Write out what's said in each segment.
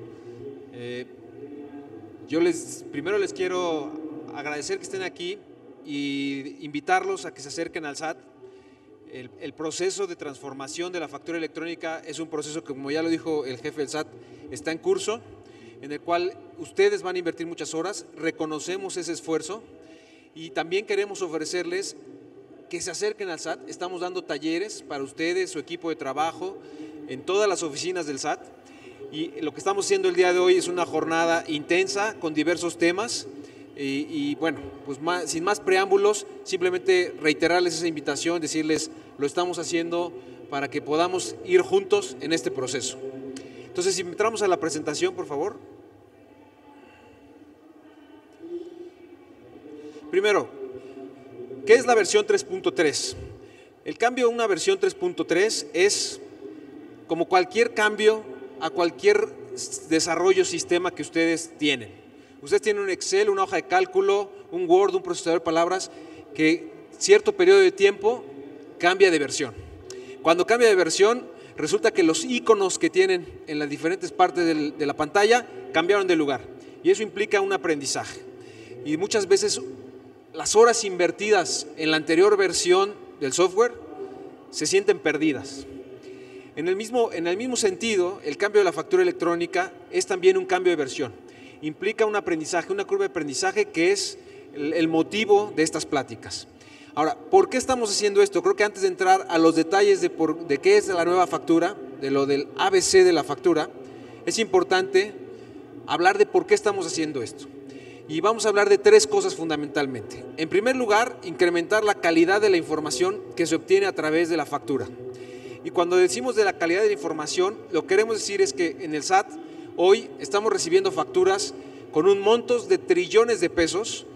Eh, Primero les quiero agradecer que estén aquí y invitarlos a que se acerquen al SAT. El proceso de transformación de la factura electrónica es un proceso que, como ya lo dijo el jefe del SAT, está en curso, en el cual ustedes van a invertir muchas horas, reconocemos ese esfuerzo y también queremos ofrecerles que se acerquen al SAT. Estamos dando talleres para ustedes, su equipo de trabajo, en todas las oficinas del SAT. Y lo que estamos haciendo el día de hoy es una jornada intensa con diversos temas y bueno, pues sin más preámbulos, simplemente reiterarles esa invitación, decirles lo estamos haciendo para que podamos ir juntos en este proceso. Entonces, si entramos a la presentación, por favor. Primero, ¿qué es la versión 3.3? El cambio a una versión 3.3 es como cualquier cambio a cualquier desarrollo sistema que ustedes tienen. Ustedes tienen un Excel, una hoja de cálculo, un Word, un procesador de palabras que cierto periodo de tiempo cambia de versión. Cuando cambia de versión, resulta que los iconos que tienen en las diferentes partes de la pantalla cambiaron de lugar y eso implica un aprendizaje. Y muchas veces las horas invertidas en la anterior versión del software se sienten perdidas. En el mismo sentido, el cambio de la factura electrónica es también un cambio de versión. Implica un aprendizaje, una curva de aprendizaje que es el motivo de estas pláticas. Ahora, ¿por qué estamos haciendo esto? Creo que antes de entrar a los detalles de qué es la nueva factura, de lo del ABC de la factura, es importante hablar de por qué estamos haciendo esto. Y vamos a hablar de tres cosas fundamentalmente. En primer lugar, incrementar la calidad de la información que se obtiene a través de la factura. Y cuando decimos de la calidad de la información, lo que queremos decir es que en el SAT hoy estamos recibiendo facturas con un monto de trillones de pesos,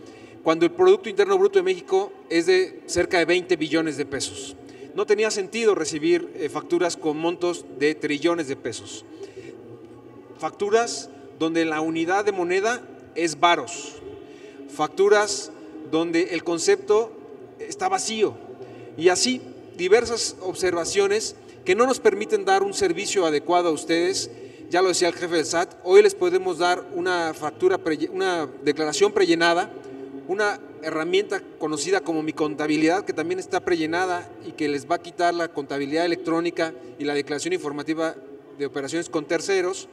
cuando el Producto Interno Bruto de México es de cerca de 20 billones de pesos. No tenía sentido recibir facturas con montos de trillones de pesos. Facturas donde la unidad de moneda es varos. Facturas donde el concepto está vacío. Y así diversas observaciones que no nos permiten dar un servicio adecuado a ustedes. Ya lo decía el jefe del SAT, hoy les podemos dar una factura, una declaración prellenada, una herramienta conocida como Mi Contabilidad, que también está prellenada y que les va a quitar la contabilidad electrónica y la declaración informativa de operaciones con terceros,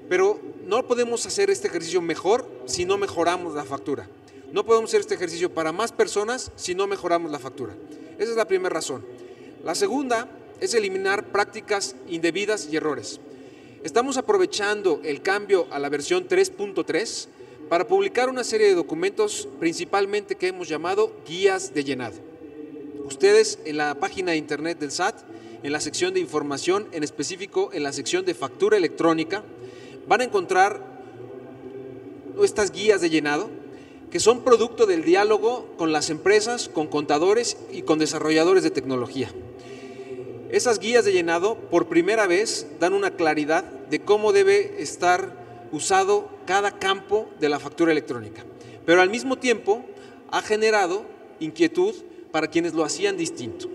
pero no podemos hacer este ejercicio mejor si no mejoramos la factura. No podemos hacer este ejercicio para más personas si no mejoramos la factura. Esa es la primera razón. La segunda es eliminar prácticas indebidas y errores. Estamos aprovechando el cambio a la versión 3.3 para publicar una serie de documentos principalmente que hemos llamado guías de llenado. Ustedes en la página de internet del SAT, en la sección de información, en específico en la sección de factura electrónica, van a encontrar estas guías de llenado que son producto del diálogo con las empresas, con contadores y con desarrolladores de tecnología. Esas guías de llenado por primera vez dan una claridad de cómo debe estar usado cada campo de la factura electrónica, pero al mismo tiempo ha generado inquietud para quienes lo hacían distinto.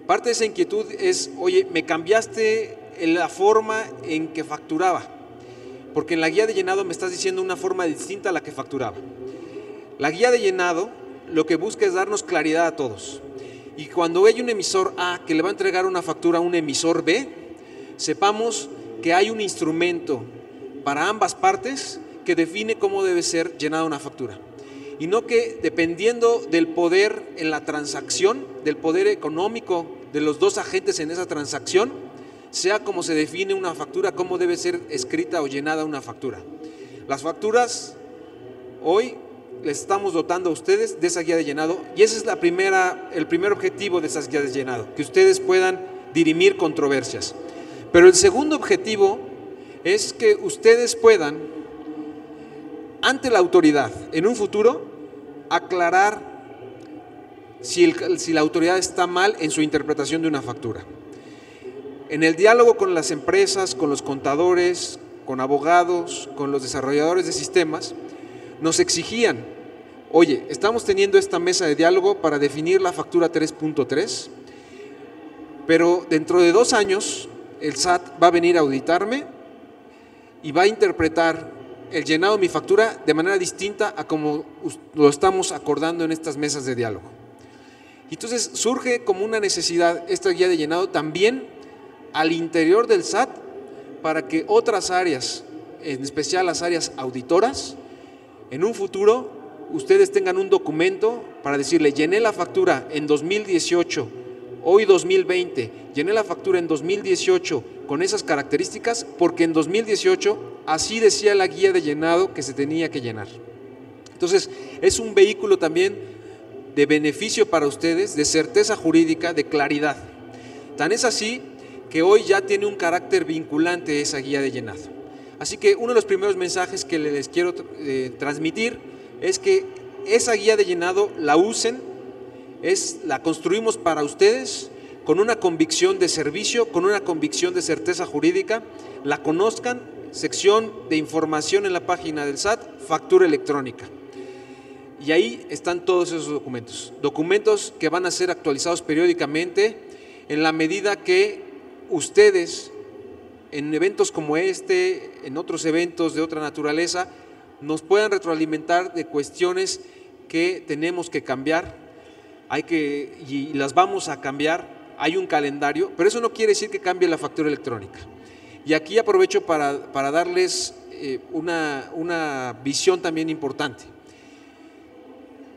Parte de esa inquietud es, oye, me cambiaste la forma en que facturaba, porque en la guía de llenado me estás diciendo una forma distinta a la que facturaba. La guía de llenado lo que busca es darnos claridad a todos. Y cuando hay un emisor A que le va a entregar una factura a un emisor B, sepamos que hay un instrumento para ambas partes que define cómo debe ser llenada una factura. Y no que dependiendo del poder en la transacción, del poder económico de los dos agentes en esa transacción, sea como se define una factura, cómo debe ser escrita o llenada una factura. Las facturas hoy les estamos dotando a ustedes de esa guía de llenado y ese es el primer objetivo de esas guías de llenado, que ustedes puedan dirimir controversias. Pero el segundo objetivo es que ustedes puedan, ante la autoridad, en un futuro, aclarar si la autoridad está mal en su interpretación de una factura. En el diálogo con las empresas, con los contadores, con abogados, con los desarrolladores de sistemas, nos exigían, oye, estamos teniendo esta mesa de diálogo para definir la factura 3.3, pero dentro de 2 años el SAT va a venir a auditarme y va a interpretar el llenado de mi factura de manera distinta a como lo estamos acordando en estas mesas de diálogo. Entonces surge como una necesidad esta guía de llenado también al interior del SAT para que otras áreas, en especial las áreas auditoras, en un futuro ustedes tengan un documento para decirle: llené la factura en 2018, hoy 2020, llené la factura en 2018 con esas características porque en 2018 así decía la guía de llenado que se tenía que llenar. Entonces es un vehículo también de beneficio para ustedes, de certeza jurídica, de claridad. Tan es así que hoy ya tiene un carácter vinculante esa guía de llenado. Así que uno de los primeros mensajes que les quiero transmitir es que esa guía de llenado la usen, la construimos para ustedes con una convicción de servicio, con una convicción de certeza jurídica, la conozcan, sección de información en la página del SAT, factura electrónica. Y ahí están todos esos documentos que van a ser actualizados periódicamente en la medida que ustedes, en eventos como este, en otros eventos de otra naturaleza, nos puedan retroalimentar de cuestiones que tenemos que cambiar, y las vamos a cambiar, hay un calendario, pero eso no quiere decir que cambie la factura electrónica. Y aquí aprovecho para darles una visión también importante.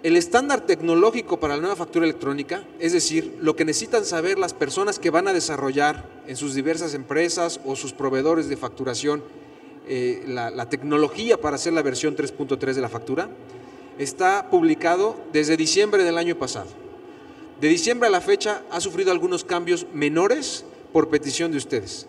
El estándar tecnológico para la nueva factura electrónica, es decir, lo que necesitan saber las personas que van a desarrollar en sus diversas empresas o sus proveedores de facturación la tecnología para hacer la versión 3.3 de la factura, está publicado desde diciembre del año pasado. De diciembre a la fecha ha sufrido algunos cambios menores por petición de ustedes.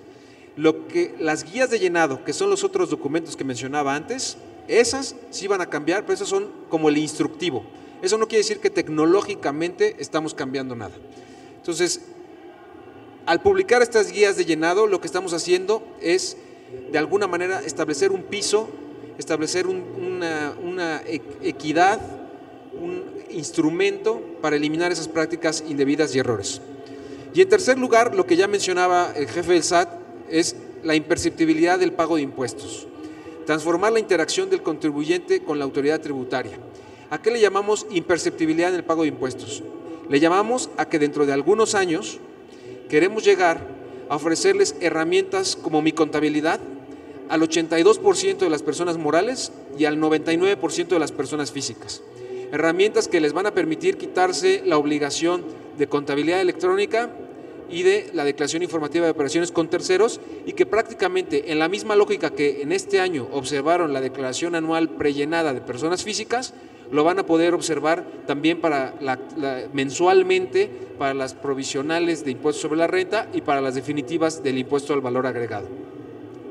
Las guías de llenado, que son los otros documentos que mencionaba antes, esas sí van a cambiar, pero esas son como el instructivo. Eso no quiere decir que tecnológicamente estamos cambiando nada. Entonces, al publicar estas guías de llenado, lo que estamos haciendo es, de alguna manera, establecer un piso, establecer una equidad, un instrumento para eliminar esas prácticas indebidas y errores. Y en tercer lugar, lo que ya mencionaba el jefe del SAT es la imperceptibilidad del pago de impuestos. Transformar la interacción del contribuyente con la autoridad tributaria. ¿A qué le llamamos imperceptibilidad en el pago de impuestos? Le llamamos a que dentro de algunos años queremos llegar a ofrecerles herramientas como Mi Contabilidad al 82% de las personas morales y al 99% de las personas físicas. Herramientas que les van a permitir quitarse la obligación de contabilidad electrónica y de la declaración informativa de operaciones con terceros, y que prácticamente en la misma lógica que en este año observaron la declaración anual prellenada de personas físicas, lo van a poder observar también para mensualmente para las provisionales de impuestos sobre la renta y para las definitivas del impuesto al valor agregado.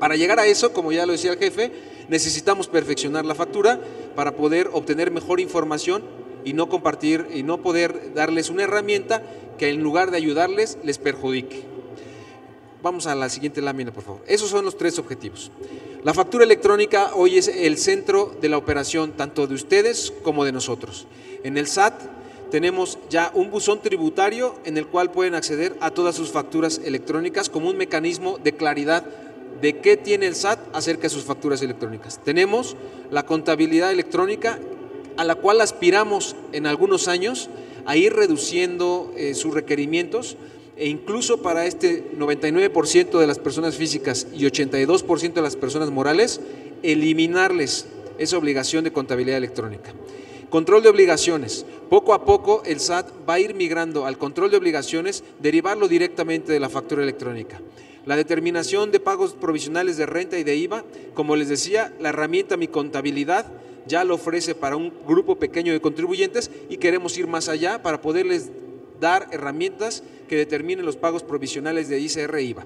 Para llegar a eso, como ya lo decía el jefe, necesitamos perfeccionar la factura para poder obtener mejor información y no compartir y no poder darles una herramienta que en lugar de ayudarles les perjudique. Vamos a la siguiente lámina, por favor. Esos son los tres objetivos. La factura electrónica hoy es el centro de la operación tanto de ustedes como de nosotros. En el SAT tenemos ya un buzón tributario en el cual pueden acceder a todas sus facturas electrónicas como un mecanismo de claridad de qué tiene el SAT acerca de sus facturas electrónicas. Tenemos la contabilidad electrónica, a la cual aspiramos en algunos años a ir reduciendo sus requerimientos, e incluso para este 99% de las personas físicas y 82% de las personas morales, eliminarles esa obligación de contabilidad electrónica. Control de obligaciones. Poco a poco el SAT va a ir migrando al control de obligaciones, derivarlo directamente de la factura electrónica. La determinación de pagos provisionales de renta y de IVA, como les decía, la herramienta Mi Contabilidad ya lo ofrece para un grupo pequeño de contribuyentes y queremos ir más allá para poderles dar herramientas que determinen los pagos provisionales de ICR e IVA,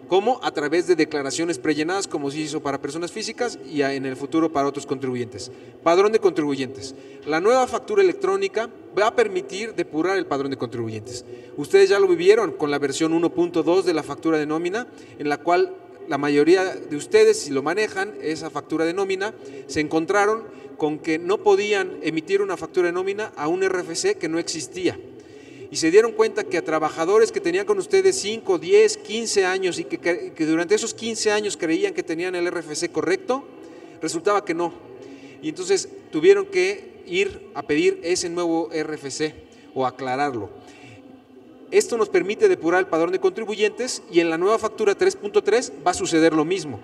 como a través de declaraciones prellenadas, como se hizo para personas físicas y en el futuro para otros contribuyentes. Padrón de contribuyentes. La nueva factura electrónica va a permitir depurar el padrón de contribuyentes. Ustedes ya lo vivieron con la versión 1.2 de la factura de nómina, en la cual la mayoría de ustedes, si lo manejan, esa factura de nómina, se encontraron con que no podían emitir una factura de nómina a un RFC que no existía. y se dieron cuenta que a trabajadores que tenían con ustedes 5, 10, 15 años y que durante esos 15 años creían que tenían el RFC correcto, resultaba que no. Y entonces tuvieron que ir a pedir ese nuevo RFC o aclararlo. Esto nos permite depurar el padrón de contribuyentes y en la nueva factura 3.3 va a suceder lo mismo,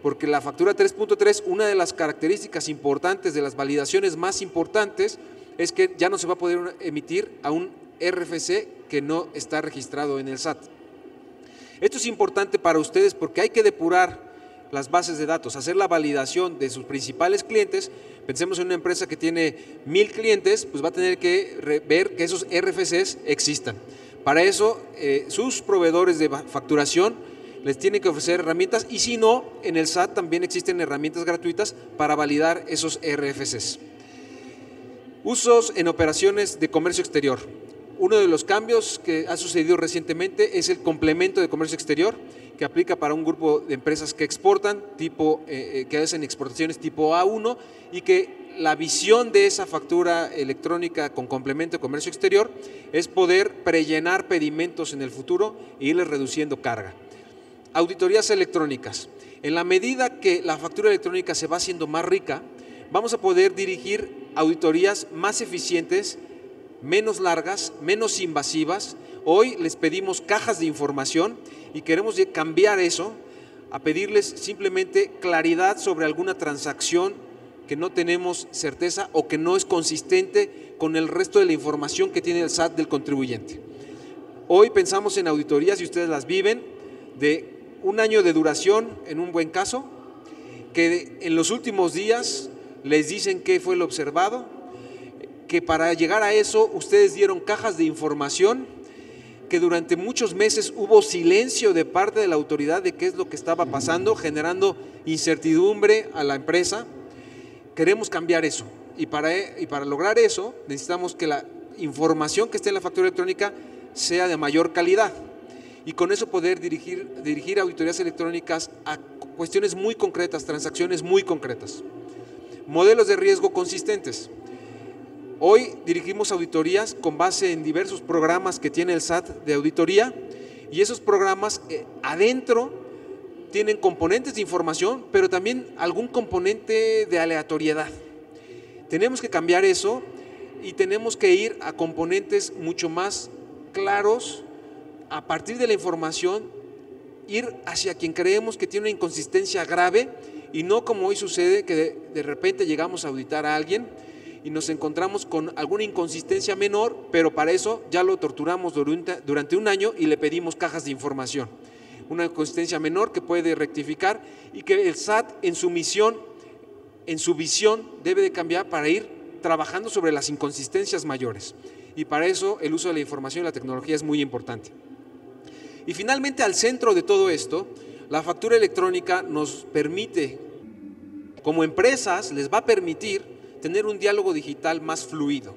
porque la factura 3.3, una de las características importantes, de las validaciones más importantes, es que ya no se va a poder emitir a un RFC que no está registrado en el SAT. Esto es importante para ustedes porque hay que depurar las bases de datos, hacer la validación de sus principales clientes. Pensemos en una empresa que tiene 1000 clientes, pues va a tener que ver que esos RFCs existan. Para eso, sus proveedores de facturación les tienen que ofrecer herramientas y si no, en el SAT también existen herramientas gratuitas para validar esos RFCs. Usos en operaciones de comercio exterior. Uno de los cambios que ha sucedido recientemente es el complemento de comercio exterior, que aplica para un grupo de empresas que exportan, que hacen exportaciones tipo A1 y que la visión de esa factura electrónica con complemento de comercio exterior es poder prellenar pedimentos en el futuro e irles reduciendo carga. Auditorías electrónicas. En la medida que la factura electrónica se va haciendo más rica, vamos a poder dirigir auditorías más eficientes, menos largas, menos invasivas. Hoy les pedimos cajas de información y queremos cambiar eso a pedirles simplemente claridad sobre alguna transacción que no tenemos certeza o que no es consistente con el resto de la información que tiene el SAT del contribuyente. Hoy pensamos en auditorías, y ustedes las viven, de 1 año de duración en un buen caso, que en los últimos días les dicen qué fue lo observado, que para llegar a eso ustedes dieron cajas de información, que durante muchos meses hubo silencio de parte de la autoridad de qué es lo que estaba pasando, generando incertidumbre a la empresa. Queremos cambiar eso y para lograr eso necesitamos que la información que esté en la factura electrónica sea de mayor calidad y con eso poder dirigir auditorías electrónicas a cuestiones muy concretas, transacciones muy concretas. Modelos de riesgo consistentes. Hoy dirigimos auditorías con base en diversos programas que tiene el SAT de auditoría y esos programas adentro tienen componentes de información, pero también algún componente de aleatoriedad. Tenemos que cambiar eso y tenemos que ir a componentes mucho más claros, a partir de la información, ir hacia quien creemos que tiene una inconsistencia grave y no como hoy sucede que de repente llegamos a auditar a alguien y nos encontramos con alguna inconsistencia menor, pero para eso ya lo torturamos durante 1 año y le pedimos cajas de información. Una inconsistencia menor que puede rectificar y que el SAT en su misión, en su visión debe de cambiar para ir trabajando sobre las inconsistencias mayores y para eso el uso de la información y la tecnología es muy importante. Y finalmente al centro de todo esto, la factura electrónica nos permite, como empresas les va a permitir tener un diálogo digital más fluido.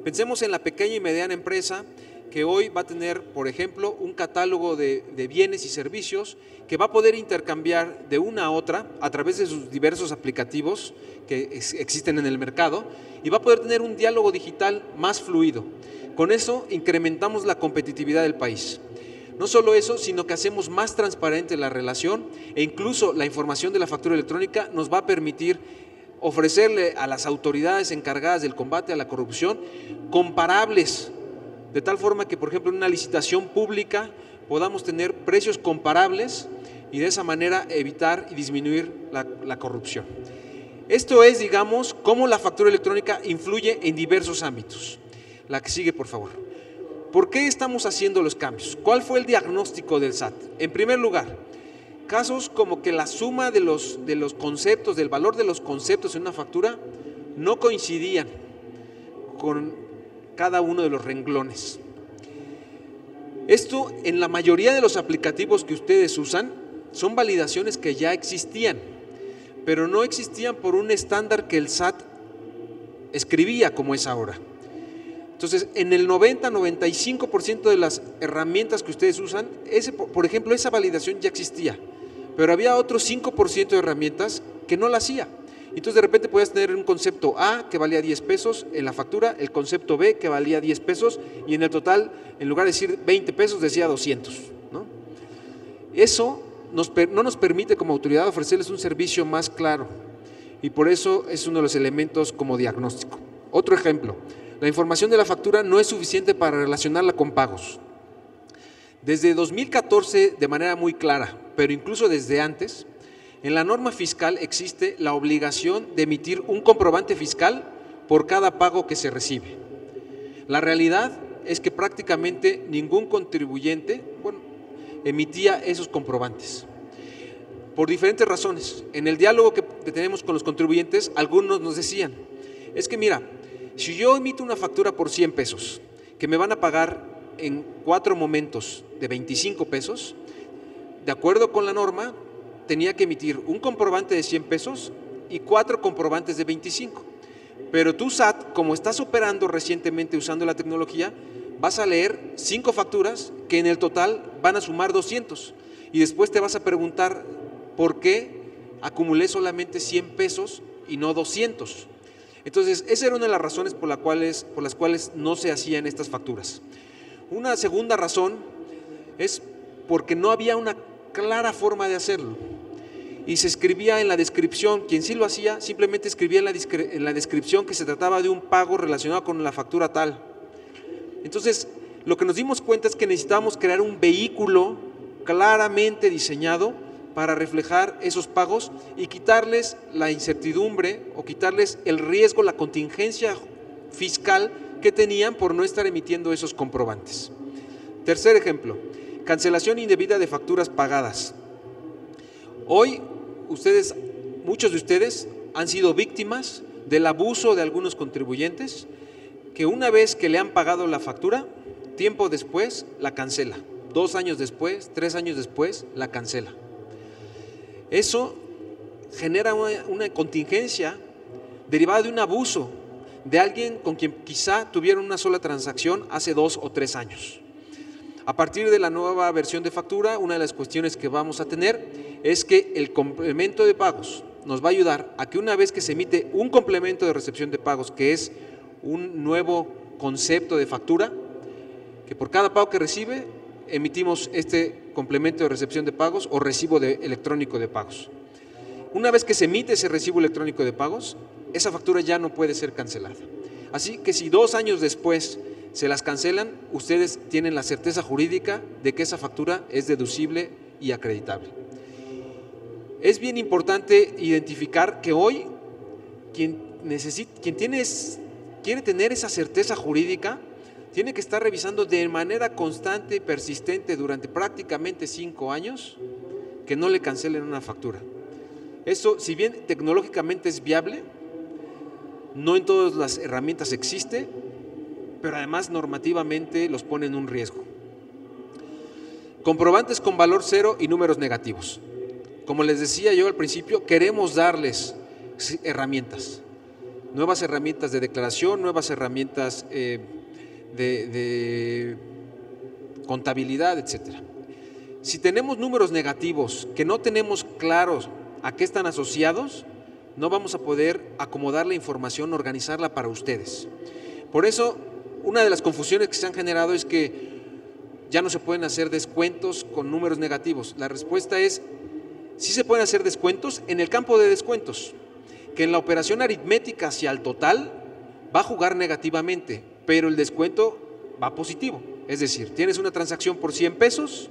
Pensemos en la pequeña y mediana empresa que hoy va a tener, por ejemplo, un catálogo de bienes y servicios que va a poder intercambiar de una a otra a través de sus diversos aplicativos que existen en el mercado y va a poder tener un diálogo digital más fluido. Con eso incrementamos la competitividad del país. No solo eso, sino que hacemos más transparente la relación e incluso la información de la factura electrónica nos va a permitir ofrecerle a las autoridades encargadas del combate a la corrupción comparables, de tal forma que, por ejemplo, en una licitación pública podamos tener precios comparables y de esa manera evitar y disminuir la corrupción. Esto es, digamos, cómo la factura electrónica influye en diversos ámbitos. La que sigue, por favor. ¿Por qué estamos haciendo los cambios? ¿Cuál fue el diagnóstico del SAT? En primer lugar, casos como que la suma de los conceptos, del valor de los conceptos en una factura no coincidían con cada uno de los renglones. Esto en la mayoría de los aplicativos que ustedes usan son validaciones que ya existían, pero no existían por un estándar que el SAT escribía como es ahora. Entonces, en el 90-95% de las herramientas que ustedes usan, por ejemplo, esa validación ya existía, pero había otro 5% de herramientas que no la hacía. Entonces de repente podías tener un concepto A que valía 10 pesos en la factura, el concepto B que valía 10 pesos y en el total, en lugar de decir 20 pesos, decía 200, ¿no? Eso no nos permite como autoridad ofrecerles un servicio más claro y por eso es uno de los elementos como diagnóstico. Otro ejemplo, la información de la factura no es suficiente para relacionarla con pagos. Desde 2014, de manera muy clara, pero incluso desde antes, en la norma fiscal existe la obligación de emitir un comprobante fiscal por cada pago que se recibe. La realidad es que prácticamente ningún contribuyente, emitía esos comprobantes. Por diferentes razones. En el diálogo que tenemos con los contribuyentes, algunos nos decían, es que mira, si yo emito una factura por 100 pesos, que me van a pagar en 4 momentos de 25 pesos, de acuerdo con la norma, tenía que emitir un comprobante de 100 pesos y 4 comprobantes de 25. Pero tú, SAT, como estás operando recientemente usando la tecnología, vas a leer 5 facturas que en el total van a sumar 200 y después te vas a preguntar por qué acumulé solamente 100 pesos y no 200. Entonces, esa era una de las razones por las cuales no se hacían estas facturas. Una segunda razón es porque no había una clara forma de hacerlo y se escribía en la descripción, quien sí lo hacía simplemente escribía en la descripción que se trataba de un pago relacionado con la factura tal. Entonces, lo que nos dimos cuenta es que necesitábamos crear un vehículo claramente diseñado para reflejar esos pagos y quitarles la incertidumbre o quitarles el riesgo, la contingencia fiscal que tenían por no estar emitiendo esos comprobantes. Tercer ejemplo, cancelación indebida de facturas pagadas. Hoy, muchos de ustedes han sido víctimas del abuso de algunos contribuyentes que una vez que le han pagado la factura, tiempo después la cancela. 2 años después, 3 años después, la cancela. Eso genera una contingencia derivada de un abuso de alguien con quien quizá tuvieron una sola transacción hace 2 o 3 años. A partir de la nueva versión de factura, una de las cuestiones que vamos a tener es que el complemento de pagos nos va a ayudar a que una vez que se emite un complemento de recepción de pagos, que es un nuevo concepto de factura, que por cada pago que recibe, emitimos este complemento de recepción de pagos o recibo electrónico de pagos. Una vez que se emite ese recibo electrónico de pagos, esa factura ya no puede ser cancelada. Así que si 2 años después se las cancelan, ustedes tienen la certeza jurídica de que esa factura es deducible y acreditable. Es bien importante identificar que hoy quien quiere tener esa certeza jurídica, tiene que estar revisando de manera constante y persistente durante prácticamente 5 años que no le cancelen una factura. Eso, si bien tecnológicamente es viable, no en todas las herramientas existe, pero además normativamente los pone en un riesgo. Comprobantes con valor cero y números negativos. Como les decía yo al principio, queremos darles herramientas, nuevas herramientas de declaración, nuevas herramientas de contabilidad, etcétera. Si tenemos números negativos que no tenemos claros a qué están asociados, no vamos a poder acomodar la información, organizarla para ustedes. Por eso, una de las confusiones que se han generado es que ya no se pueden hacer descuentos con números negativos. La respuesta es, sí se pueden hacer descuentos en el campo de descuentos, que en la operación aritmética hacia el total va a jugar negativamente, pero el descuento va positivo. Es decir, tienes una transacción por 100 pesos,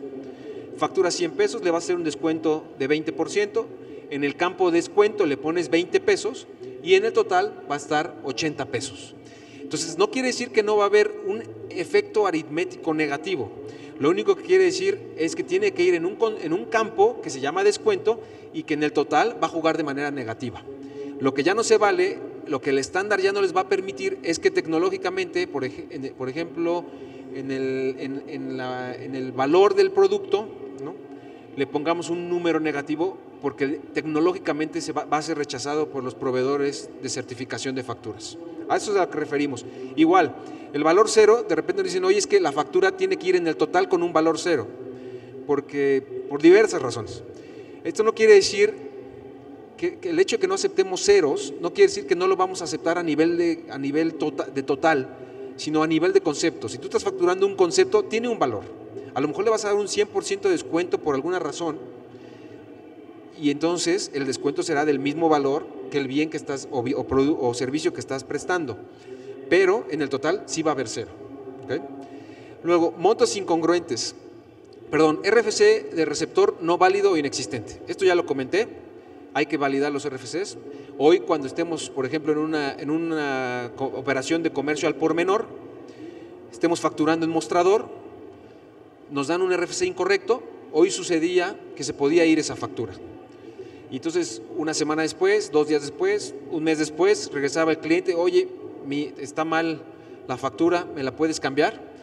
factura 100 pesos, le vas a hacer un descuento de 20%, en el campo de descuento le pones 20 pesos y en el total va a estar 80 pesos. Entonces, no quiere decir que no va a haber un efecto aritmético negativo. Lo único que quiere decir es que tiene que ir en un campo que se llama descuento y que en el total va a jugar de manera negativa. Lo que ya no se vale, lo que el estándar ya no les va a permitir es que tecnológicamente, por ejemplo, en el valor del producto, ¿no?, le pongamos un número negativo porque tecnológicamente va a ser rechazado por los proveedores de certificación de facturas. A eso es a lo que referimos. Igual, el valor cero, de repente nos dicen, oye, es que la factura tiene que ir en el total con un valor cero, porque por diversas razones. Esto no quiere decir que el hecho de que no aceptemos ceros no quiere decir que no lo vamos a aceptar a nivel de total, sino a nivel de concepto. Si tú estás facturando un concepto, tiene un valor. A lo mejor le vas a dar un 100% de descuento por alguna razón, y entonces el descuento será del mismo valor que el bien que estás o servicio que estás prestando, pero en el total sí va a haber cero. ¿Okay? Luego, montos incongruentes. Perdón, RFC de receptor no válido o inexistente. Esto ya lo comenté, hay que validar los RFCs. Hoy, cuando estemos, por ejemplo, en una operación de comercio al por menor, estemos facturando en mostrador, nos dan un RFC incorrecto, hoy sucedía que se podía ir esa factura. Y entonces, una semana después, 2 días después, un mes después, regresaba el cliente, oye, está mal la factura, ¿me la puedes cambiar?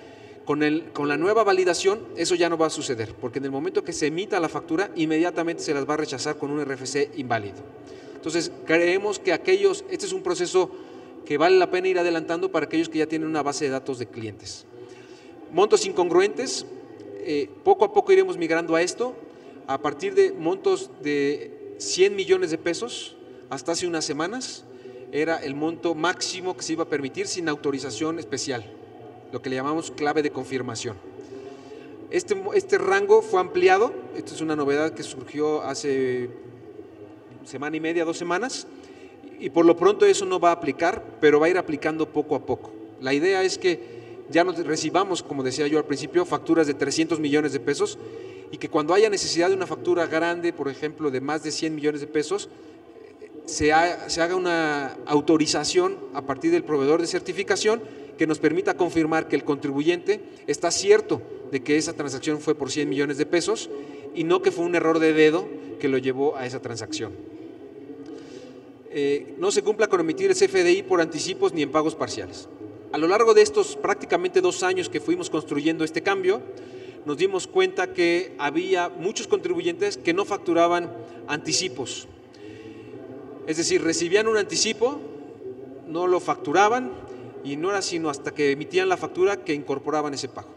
Con la nueva validación, eso ya no va a suceder, porque en el momento que se emita la factura, inmediatamente se las va a rechazar con un RFC inválido. Entonces, creemos que este es un proceso que vale la pena ir adelantando para aquellos que ya tienen una base de datos de clientes. Montos incongruentes, poco a poco iremos migrando a esto, a partir de montos de 100 millones de pesos, hasta hace unas semanas, era el monto máximo que se iba a permitir sin autorización especial, lo que le llamamos clave de confirmación. Este rango fue ampliado, esto es una novedad que surgió hace semana y media, 2 semanas, y por lo pronto eso no va a aplicar, pero va a ir aplicando poco a poco. La idea es que ya no recibamos, como decía yo al principio, facturas de 300 millones de pesos, y que cuando haya necesidad de una factura grande, por ejemplo, de más de 100 millones de pesos, se haga una autorización a partir del proveedor de certificación que nos permita confirmar que el contribuyente está cierto de que esa transacción fue por 100 millones de pesos y no que fue un error de dedo que lo llevó a esa transacción. No se cumpla con emitir el CFDI por anticipos ni en pagos parciales. A lo largo de estos prácticamente 2 años que fuimos construyendo este cambio, nos dimos cuenta que había muchos contribuyentes que no facturaban anticipos. Es decir, recibían un anticipo, no lo facturaban y no era sino hasta que emitían la factura que incorporaban ese pago.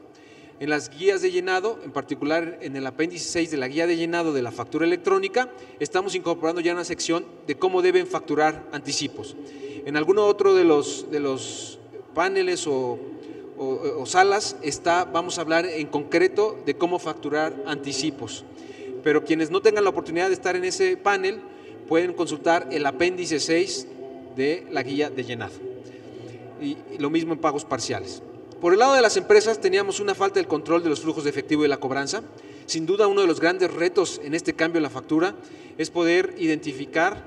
En las guías de llenado, en particular en el apéndice 6 de la guía de llenado de la factura electrónica, estamos incorporando ya una sección de cómo deben facturar anticipos. En alguno otro de los paneles o salas vamos a hablar en concreto de cómo facturar anticipos. Pero quienes no tengan la oportunidad de estar en ese panel pueden consultar el apéndice 6 de la guía de llenado. Y lo mismo en pagos parciales. Por el lado de las empresas teníamos una falta del control de los flujos de efectivo y la cobranza. Sin duda uno de los grandes retos en este cambio en la factura es poder identificar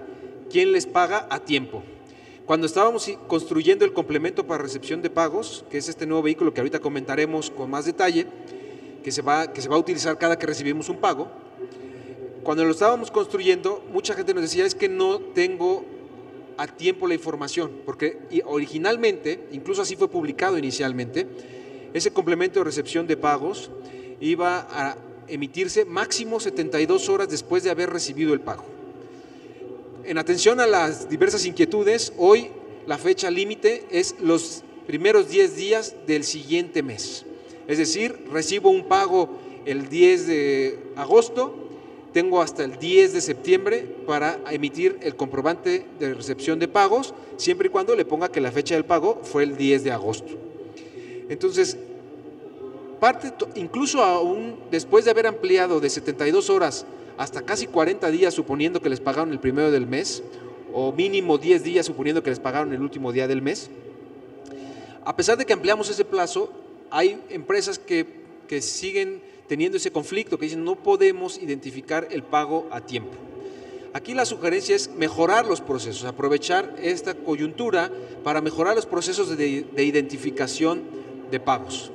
quién les paga a tiempo. Cuando estábamos construyendo el complemento para recepción de pagos, que es este nuevo vehículo que ahorita comentaremos con más detalle, que se va a utilizar cada que recibimos un pago, cuando lo estábamos construyendo, mucha gente nos decía, es que no tengo a tiempo la información, porque originalmente, incluso así fue publicado inicialmente, ese complemento de recepción de pagos iba a emitirse máximo 72 horas después de haber recibido el pago. En atención a las diversas inquietudes, hoy la fecha límite es los primeros 10 días del siguiente mes. Es decir, recibo un pago el 10 de agosto, tengo hasta el 10 de septiembre para emitir el comprobante de recepción de pagos, siempre y cuando le ponga que la fecha del pago fue el 10 de agosto. Entonces, incluso aún después de haber ampliado de 72 horas hasta casi 40 días, suponiendo que les pagaron el primero del mes, o mínimo 10 días, suponiendo que les pagaron el último día del mes, a pesar de que ampliamos ese plazo, hay empresas que siguen teniendo ese conflicto, que dicen no podemos identificar el pago a tiempo. Aquí la sugerencia es mejorar los procesos, aprovechar esta coyuntura para mejorar los procesos de identificación de pagos.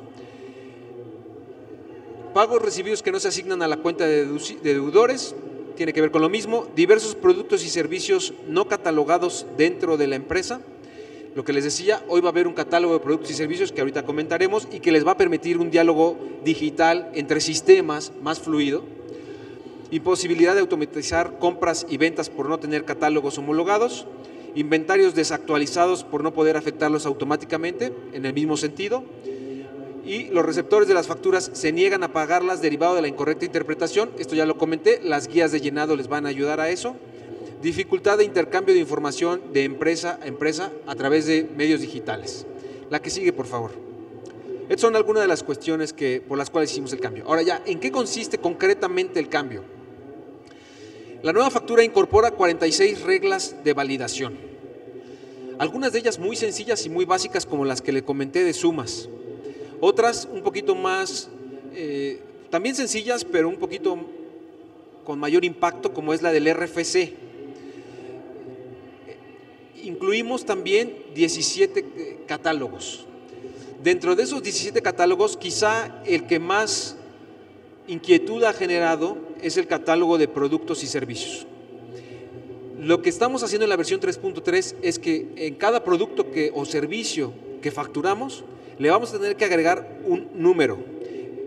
Pagos recibidos que no se asignan a la cuenta de deudores, tiene que ver con lo mismo. Diversos productos y servicios no catalogados dentro de la empresa. Lo que les decía, hoy va a haber un catálogo de productos y servicios que ahorita comentaremos y que les va a permitir un diálogo digital entre sistemas más fluido. Imposibilidad de automatizar compras y ventas por no tener catálogos homologados. Inventarios desactualizados por no poder afectarlos automáticamente, en el mismo sentido. Y los receptores de las facturas se niegan a pagarlas derivado de la incorrecta interpretación. Esto ya lo comenté, las guías de llenado les van a ayudar a eso. Dificultad de intercambio de información de empresa a empresa a través de medios digitales. La que sigue, por favor. Estas son algunas de las cuestiones por las cuales hicimos el cambio. Ahora ya, ¿en qué consiste concretamente el cambio? La nueva factura incorpora 46 reglas de validación. Algunas de ellas muy sencillas y muy básicas, como las que le comenté de sumas. Otras un poquito más, también sencillas, pero un poquito con mayor impacto, como es la del RFC. Incluimos también 17 catálogos. Dentro de esos 17 catálogos, quizá el que más inquietud ha generado es el catálogo de productos y servicios. Lo que estamos haciendo en la versión 3.3 es que en cada producto o servicio que facturamos, le vamos a tener que agregar un número.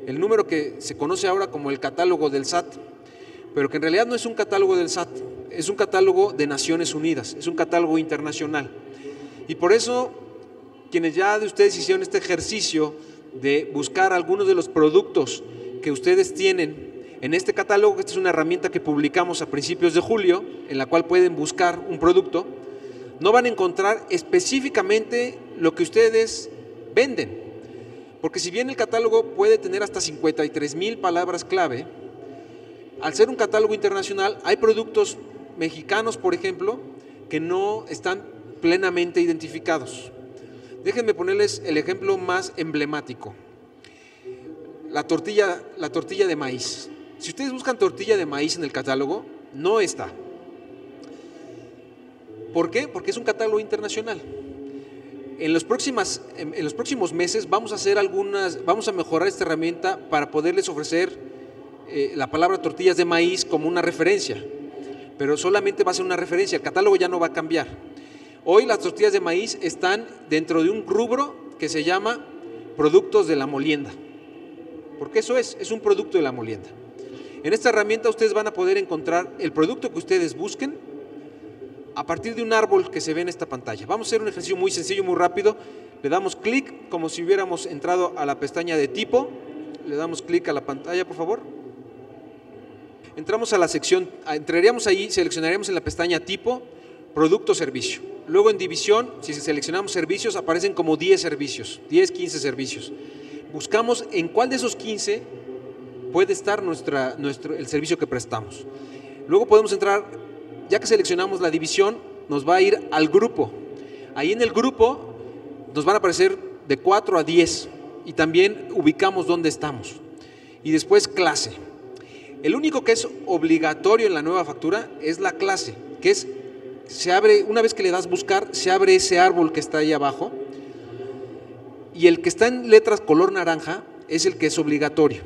El número que se conoce ahora como el catálogo del SAT, pero que en realidad no es un catálogo del SAT, es un catálogo de Naciones Unidas, es un catálogo internacional. Y por eso, quienes ya de ustedes hicieron este ejercicio de buscar algunos de los productos que ustedes tienen en este catálogo, esta es una herramienta que publicamos a principios de julio, en la cual pueden buscar un producto, no van a encontrar específicamente lo que ustedes venden. Porque si bien el catálogo puede tener hasta 53,000 palabras clave, al ser un catálogo internacional, hay productos mexicanos, por ejemplo, que no están plenamente identificados. Déjenme ponerles el ejemplo más emblemático. La tortilla de maíz. Si ustedes buscan tortilla de maíz en el catálogo, no está. ¿Por qué? Porque es un catálogo internacional. En los próximos meses vamos a mejorar esta herramienta para poderles ofrecer la palabra tortillas de maíz como una referencia, pero solamente va a ser una referencia, el catálogo ya no va a cambiar. Hoy las tortillas de maíz están dentro de un rubro que se llama productos de la molienda, porque eso es un producto de la molienda. En esta herramienta ustedes van a poder encontrar el producto que ustedes busquen a partir de un árbol que se ve en esta pantalla. Vamos a hacer un ejercicio muy sencillo, muy rápido. Le damos clic como si hubiéramos entrado a la pestaña de tipo. Le damos clic a la pantalla, por favor. Entramos a la sección, entraríamos ahí, seleccionaríamos en la pestaña tipo, producto, servicio. Luego en división, si seleccionamos servicios, aparecen como 10 servicios, 10, 15 servicios. Buscamos en cuál de esos 15 puede estar el servicio que prestamos. Luego podemos entrar, ya que seleccionamos la división, nos va a ir al grupo. Ahí en el grupo nos van a aparecer de 4 a 10 y también ubicamos dónde estamos. Y después clase. El único que es obligatorio en la nueva factura es la clase, que se abre, una vez que le das buscar, se abre ese árbol que está ahí abajo, y el que está en letras color naranja es el que es obligatorio.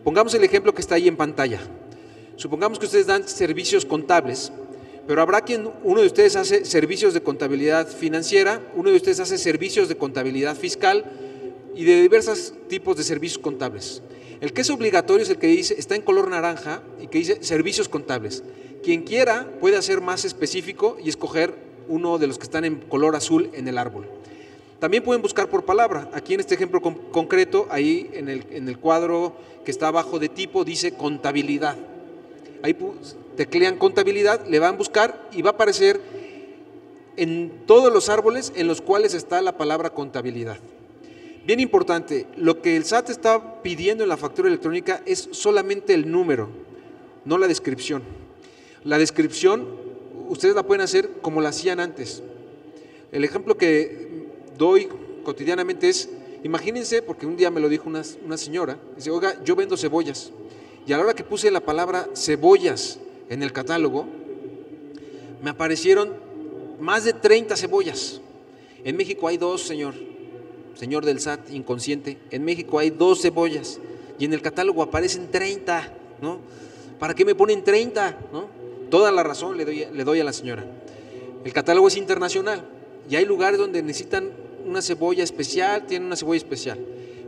Pongamos el ejemplo que está ahí en pantalla. Supongamos que ustedes dan servicios contables, pero habrá quien, uno de ustedes hace servicios de contabilidad financiera, uno de ustedes hace servicios de contabilidad fiscal y de diversos tipos de servicios contables. El que es obligatorio es el que dice, está en color naranja y que dice servicios contables. Quien quiera puede hacer más específico y escoger uno de los que están en color azul en el árbol. También pueden buscar por palabra. Aquí en este ejemplo concreto, ahí en el cuadro que está abajo de tipo, dice contabilidad. Ahí teclean contabilidad, le van a buscar y va a aparecer en todos los árboles en los cuales está la palabra contabilidad. Bien importante, lo que el SAT está pidiendo en la factura electrónica es solamente el número, no la descripción. La descripción ustedes la pueden hacer como la hacían antes. El ejemplo que doy cotidianamente es, imagínense, porque un día me lo dijo una señora, dice, oiga, yo vendo cebollas, y a la hora que puse la palabra cebollas en el catálogo, me aparecieron más de 30 cebollas. En México hay 2, señor del SAT inconsciente, en México hay 2 cebollas, y en el catálogo aparecen 30, ¿no? ¿Para qué me ponen 30? ¿No? Toda la razón le doy a la señora. El catálogo es internacional, y hay lugares donde necesitan una cebolla especial, tienen una cebolla especial,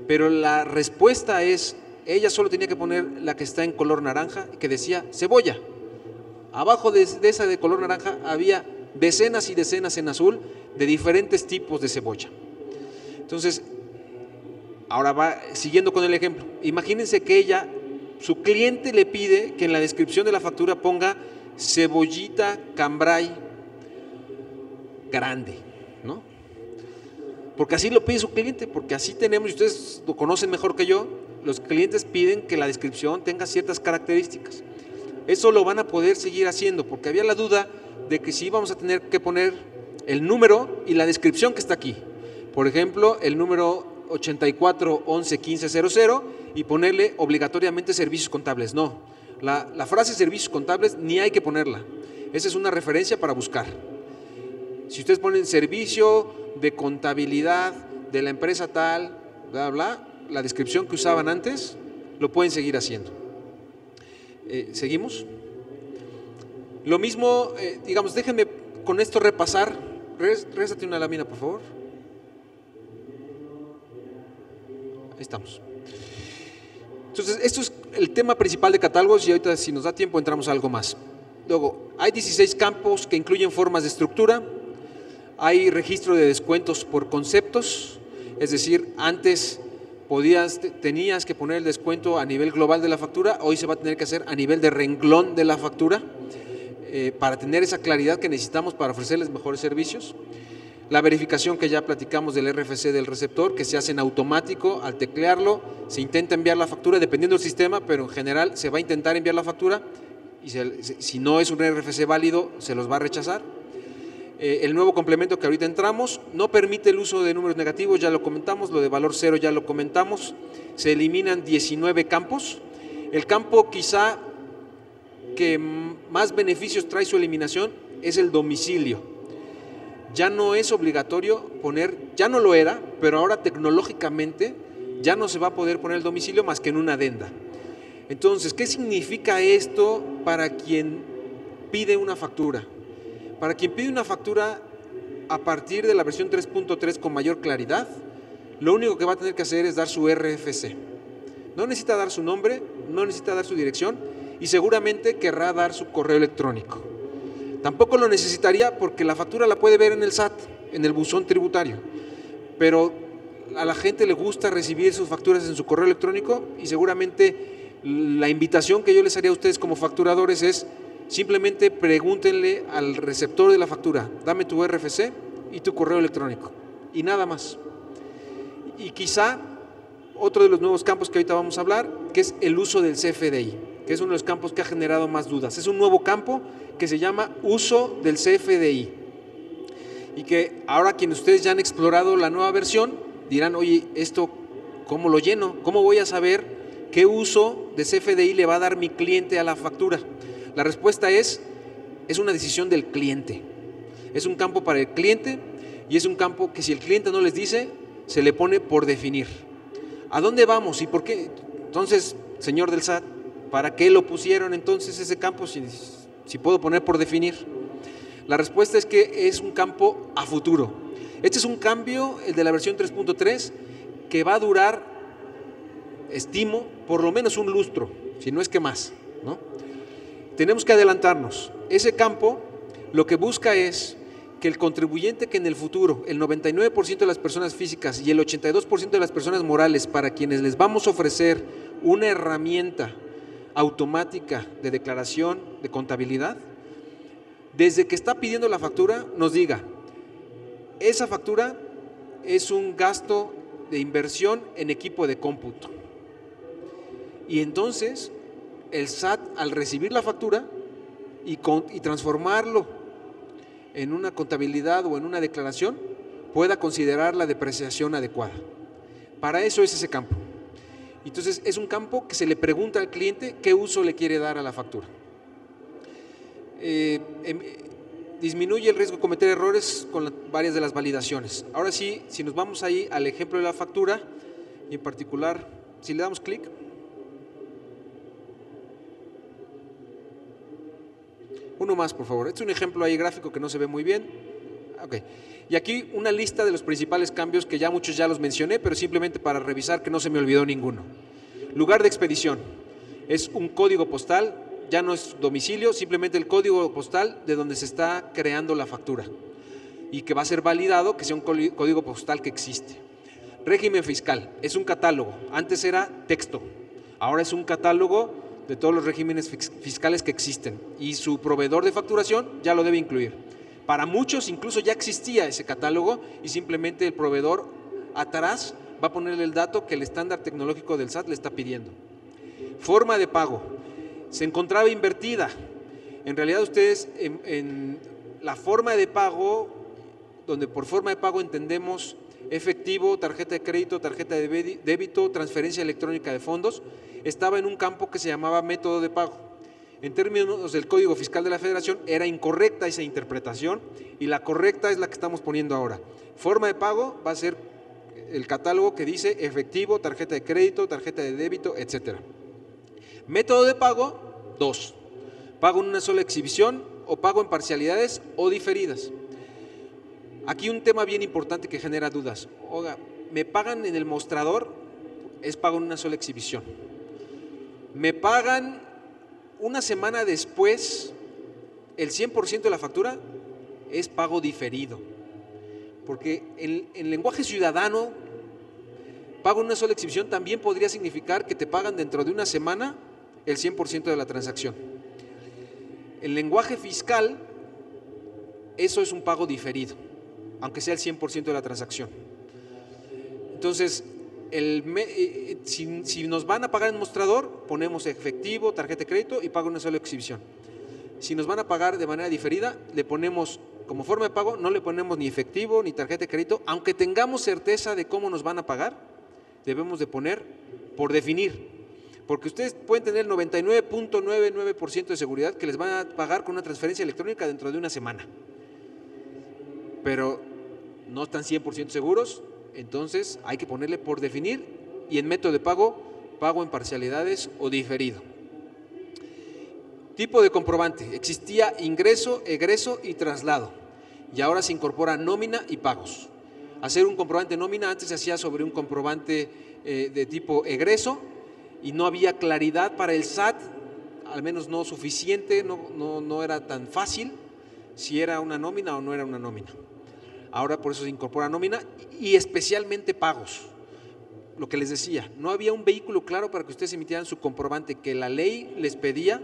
pero la respuesta es, ella solo tenía que poner la que está en color naranja, que decía cebolla. Abajo de esa de color naranja había decenas y decenas en azul de diferentes tipos de cebolla. Entonces, ahora va siguiendo con el ejemplo. Imagínense que su cliente le pide que en la descripción de la factura ponga cebollita cambray grande, ¿no? Porque así lo pide su cliente, porque así tenemos, y ustedes lo conocen mejor que yo, los clientes piden que la descripción tenga ciertas características. Eso lo van a poder seguir haciendo, porque había la duda de que si íbamos a tener que poner el número y la descripción que está aquí. Por ejemplo, el número 84 11 15 00 y ponerle obligatoriamente servicios contables. No, la frase servicios contables ni hay que ponerla. Esa es una referencia para buscar. Si ustedes ponen servicio de contabilidad de la empresa tal, bla, bla, la descripción que usaban antes, lo pueden seguir haciendo. ¿Seguimos? Lo mismo, digamos, déjenme con esto repasar. Réstate una lámina, por favor. Ahí estamos. Entonces, esto es el tema principal de catálogos y ahorita, si nos da tiempo, entramos a algo más. Luego, hay 16 campos que incluyen formas de estructura. Hay registro de descuentos por conceptos, es decir, antes tenías que poner el descuento a nivel global de la factura, hoy se va a tener que hacer a nivel de renglón de la factura, para tener esa claridad que necesitamos para ofrecerles mejores servicios. La verificación que ya platicamos del RFC del receptor, que se hace en automático, al teclearlo se intenta enviar la factura dependiendo del sistema, pero en general se va a intentar enviar la factura y si no es un RFC válido se los va a rechazar. El nuevo complemento que ahorita entramos no permite el uso de números negativos, ya lo comentamos, lo de valor cero ya lo comentamos, se eliminan 19 campos. El campo quizá que más beneficios trae su eliminación es el domicilio. Ya no es obligatorio poner, ya no lo era, pero ahora tecnológicamente ya no se va a poder poner el domicilio más que en una adenda. Entonces, ¿qué significa esto para quien pide una factura? Para quien pide una factura a partir de la versión 3.3 con mayor claridad, lo único que va a tener que hacer es dar su RFC. No necesita dar su nombre, no necesita dar su dirección y seguramente querrá dar su correo electrónico. Tampoco lo necesitaría porque la factura la puede ver en el SAT, en el buzón tributario, pero a la gente le gusta recibir sus facturas en su correo electrónico y seguramente la invitación que yo les haría a ustedes como facturadores es simplemente pregúntenle al receptor de la factura, dame tu RFC y tu correo electrónico y nada más. Y quizá otro de los nuevos campos que ahorita vamos a hablar, que es el uso del CFDI, que es uno de los campos que ha generado más dudas. Es un nuevo campo que se llama uso del CFDI y que ahora quienes ustedes ya han explorado la nueva versión dirán, oye, ¿esto cómo lo lleno? ¿Cómo voy a saber qué uso de CFDI le va a dar mi cliente a la factura? La respuesta es una decisión del cliente. Es un campo para el cliente y es un campo que si el cliente no les dice, se le pone por definir. ¿A dónde vamos y por qué? Entonces, señor del SAT, ¿para qué lo pusieron entonces ese campo si puedo poner por definir? La respuesta es que es un campo a futuro. Este es un cambio, el de la versión 3.3, que va a durar, estimo, por lo menos un lustro, si no es que más, ¿no? Tenemos que adelantarnos. Ese campo lo que busca es que el contribuyente que en el futuro, el 99% de las personas físicas y el 82% de las personas morales para quienes les vamos a ofrecer una herramienta automática de declaración de contabilidad, desde que está pidiendo la factura nos diga, esa factura es un gasto de inversión en equipo de cómputo. Y entonces el SAT, al recibir la factura y transformarlo en una contabilidad o en una declaración, pueda considerar la depreciación adecuada. Para eso es ese campo. Entonces, es un campo que se le pregunta al cliente qué uso le quiere dar a la factura. Disminuye el riesgo de cometer errores con varias de las validaciones. Ahora sí, si nos vamos ahí al ejemplo de la factura, y en particular, si le damos clic, uno más, por favor. Este es un ejemplo ahí gráfico que no se ve muy bien. Okay. Y aquí una lista de los principales cambios que ya muchos ya los mencioné, pero simplemente para revisar que no se me olvidó ninguno. Lugar de expedición. Es un código postal, ya no es domicilio, simplemente el código postal de donde se está creando la factura y que va a ser validado que sea un código postal que existe. Régimen fiscal. Es un catálogo. Antes era texto. Ahora es un catálogo de todos los regímenes fiscales que existen, y su proveedor de facturación ya lo debe incluir. Para muchos incluso ya existía ese catálogo y simplemente el proveedor atrás va a ponerle el dato que el estándar tecnológico del SAT le está pidiendo. Forma de pago. Se encontraba invertida. En realidad ustedes en la forma de pago, donde por forma de pago entendemos efectivo, tarjeta de crédito, tarjeta de débito, transferencia electrónica de fondos, estaba en un campo que se llamaba método de pago. En términos del Código Fiscal de la Federación era incorrecta esa interpretación y la correcta es la que estamos poniendo ahora. Forma de pago va a ser el catálogo que dice efectivo, tarjeta de crédito, tarjeta de débito, etcétera. Método de pago, 2. Pago en una sola exhibición o pago en parcialidades o diferidas. Aquí un tema bien importante que genera dudas. Oiga, ¿me pagan en el mostrador? Es pago en una sola exhibición. ¿Me pagan una semana después el 100% de la factura? Es pago diferido. Porque en lenguaje ciudadano, pago en una sola exhibición también podría significar que te pagan dentro de una semana el 100% de la transacción. En lenguaje fiscal, eso es un pago diferido, aunque sea el 100% de la transacción. Entonces, si nos van a pagar en mostrador, ponemos efectivo, tarjeta de crédito y pago en una sola exhibición. Si nos van a pagar de manera diferida, le ponemos como forma de pago, no le ponemos ni efectivo ni tarjeta de crédito, aunque tengamos certeza de cómo nos van a pagar, debemos de poner por definir. Porque ustedes pueden tener 99.99% de seguridad que les van a pagar con una transferencia electrónica dentro de una semana. Pero no están 100% seguros, entonces hay que ponerle por definir y en método de pago, pago en parcialidades o diferido. Tipo de comprobante. Existía ingreso, egreso y traslado y ahora se incorpora nómina y pagos. Hacer un comprobante nómina antes se hacía sobre un comprobante de tipo egreso y no había claridad para el SAT, al menos no suficiente, no era tan fácil si era una nómina o no era una nómina. Ahora por eso se incorpora nómina y especialmente pagos. Lo que les decía, no había un vehículo claro para que ustedes emitieran su comprobante que la ley les pedía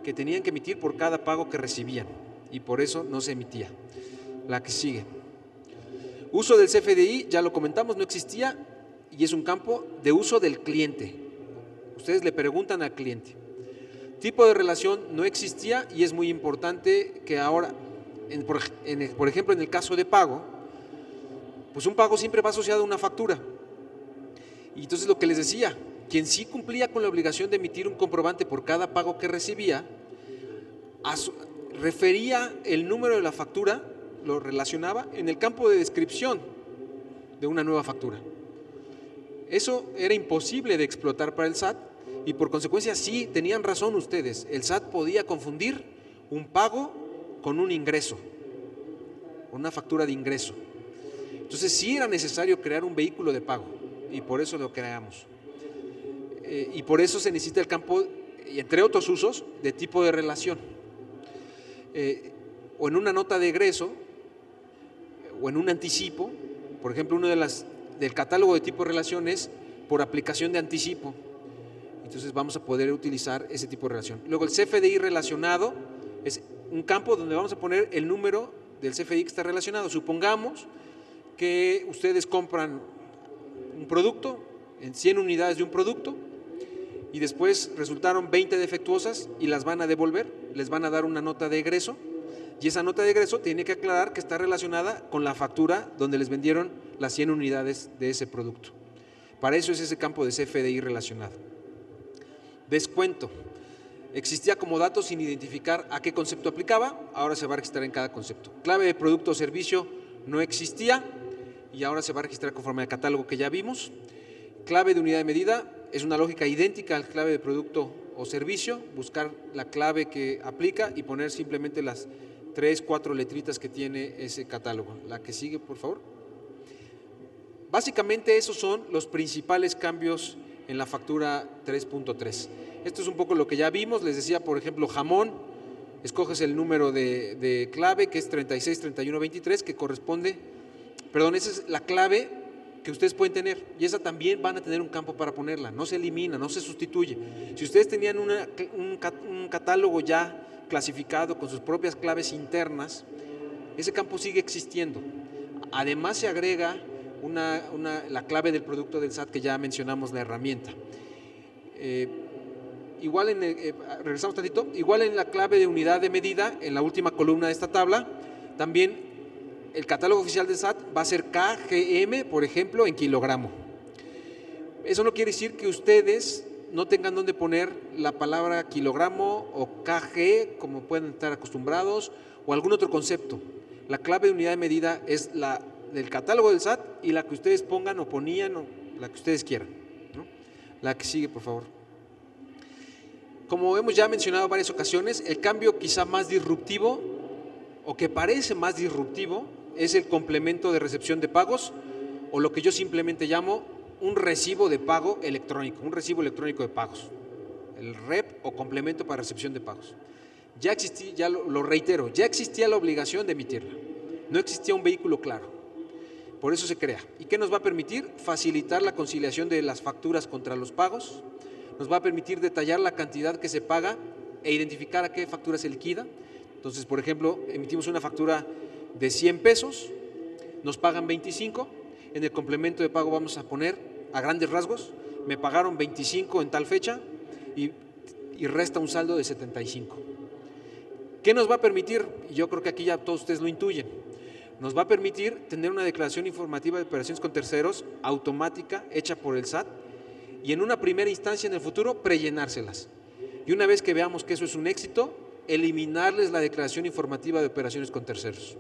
que tenían que emitir por cada pago que recibían y por eso no se emitía. La que sigue. Uso del CFDI, ya lo comentamos, no existía y es un campo de uso del cliente. Ustedes le preguntan al cliente. Tipo de relación no existía y es muy importante que ahora, por ejemplo, en el caso de pago, pues un pago siempre va asociado a una factura. Y entonces lo que les decía, quien sí cumplía con la obligación de emitir un comprobante por cada pago que recibía, refería el número de la factura, lo relacionaba en el campo de descripción de una nueva factura. Eso era imposible de explotar para el SAT y por consecuencia sí, tenían razón ustedes, el SAT podía confundir un pago con un ingreso, una factura de ingreso. Entonces sí era necesario crear un vehículo de pago y por eso lo creamos. Y por eso se necesita el campo, entre otros usos, de tipo de relación. O en una nota de egreso, o en un anticipo, por ejemplo, uno del catálogo de tipo de relación es por aplicación de anticipo. Entonces vamos a poder utilizar ese tipo de relación. Luego el CFDI relacionado es un campo donde vamos a poner el número del CFDI que está relacionado. Supongamos que ustedes compran un producto, en 100 unidades de un producto, y después resultaron 20 defectuosas y las van a devolver, les van a dar una nota de egreso y esa nota de egreso tiene que aclarar que está relacionada con la factura donde les vendieron las 100 unidades de ese producto. Para eso es ese campo de CFDI relacionado. Descuento. Existía como dato sin identificar a qué concepto aplicaba, ahora se va a registrar en cada concepto. Clave de producto o servicio no existía y ahora se va a registrar conforme al catálogo que ya vimos. Clave de unidad de medida es una lógica idéntica al clave de producto o servicio, buscar la clave que aplica y poner simplemente las 3, 4 letritas que tiene ese catálogo. La que sigue, por favor. Básicamente esos son los principales cambios en la factura 3.3. Esto es un poco lo que ya vimos, les decía, por ejemplo, jamón, escoges el número de clave que es 363123 que corresponde, perdón, esa es la clave que ustedes pueden tener, y esa también van a tener un campo para ponerla, no se elimina, no se sustituye. Si ustedes tenían un catálogo ya clasificado con sus propias claves internas, ese campo sigue existiendo. Además se agrega la clave del producto del SAT, que ya mencionamos, la herramienta. Regresamos tantito, igual en la clave de unidad de medida, en la última columna de esta tabla, también el catálogo oficial del SAT va a ser KGM, por ejemplo, en kilogramo. Eso no quiere decir que ustedes no tengan dónde poner la palabra kilogramo o KG, como pueden estar acostumbrados, o algún otro concepto. La clave de unidad de medida es la del catálogo del SAT y la que ustedes pongan o ponían, o la que ustedes quieran, ¿no? La que sigue, por favor. Como hemos ya mencionado en varias ocasiones, el cambio quizá más disruptivo, o que parece más disruptivo, es el complemento de recepción de pagos, o lo que yo simplemente llamo un recibo de pago electrónico, un recibo electrónico de pagos, el REP o complemento para recepción de pagos. Ya existía, ya lo reitero, ya existía la obligación de emitirla, no existía un vehículo claro, por eso se crea. ¿Y qué nos va a permitir? Facilitar la conciliación de las facturas contra los pagos, nos va a permitir detallar la cantidad que se paga e identificar a qué factura se liquida. Entonces, por ejemplo, emitimos una factura de 100 pesos, nos pagan 25, en el complemento de pago vamos a poner a grandes rasgos, me pagaron 25 en tal fecha y resta un saldo de 75. ¿Qué nos va a permitir? Yo creo que aquí ya todos ustedes lo intuyen. Nos va a permitir tener una declaración informativa de operaciones con terceros automática, hecha por el SAT, y en una primera instancia en el futuro prellenárselas. Y una vez que veamos que eso es un éxito, eliminarles la declaración informativa de operaciones con terceros.